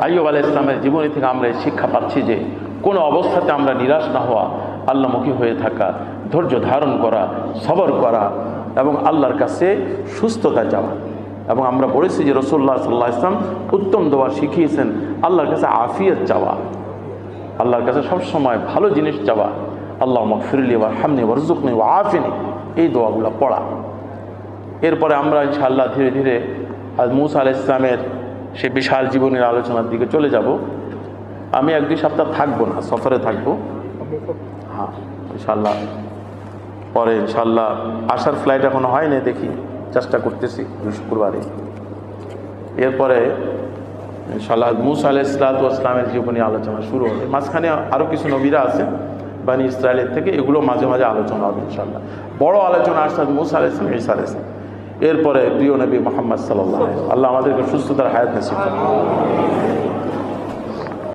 আইয়ুব আলাইহিস সালামের জীবনী থেকে আমরা এই শিক্ষা পাচ্ছি যে কোনো অবস্থাতে আমরা নিরাশ না হওয়া, আল্লাহমুখী হয়ে থাকা, ধৈর্য ধারণ করা, সবর করা এবং আল্লাহর কাছে সুস্থতা চাওয়া। এবং আমরা বলেছি যে রাসূলুল্লাহ সাল্লাল্লাহু আলাইহি ওয়াসাল্লাম উত্তম দোয়া শিখিয়েছেন, আল্লাহর কাছে আফিয়ত চাওয়া, আল্লাহর কাছে সবসময় ভালো জিনিস চাওয়া, আল্লাহ মাগফিরলি ওয়ারহামনি ওয়ারযুকনি ওয়াআফিনি, এই দোয়াগুলো পড়া। এরপরে আমরা ইনশাআল্লাহ ধীরে ধীরে মূসা আলাইহিস সালামের সে বিশাল জীবনের আলোচনার দিকে চলে যাব। আমি 1-2 সপ্তাহ থাকবো না, সফরে থাকবো। হ্যাঁ ইনশাআল্লাহ, পরে ইনশাআল্লাহ আসার ফ্লাইট এখনো হয়নি, দেখি চেষ্টা করতেছি শুক্রবারে। এরপরে ইনশাআল্লাহ মূসা আলাইহিস সালামের জীবনী আলোচনা শুরু হবে। মাঝখানে আরও কিছু নবীরা আছে বানি ইসরায়েলের থেকে, এগুলো মাঝে মাঝে আলোচনা হবে ইনশাআল্লাহ। বড় আলোচনা আসছে মূসা আলাইহিস সালাম, ঈসা আলাইহিস সালাম, এরপরে প্রিয় নবী মুহাম্মদ সাল্লাল্লাহু আলাইহি ওয়াসাল্লাম। আল্লাহ আমাদেরকে সুস্থতার হায়াত নসিব করুন।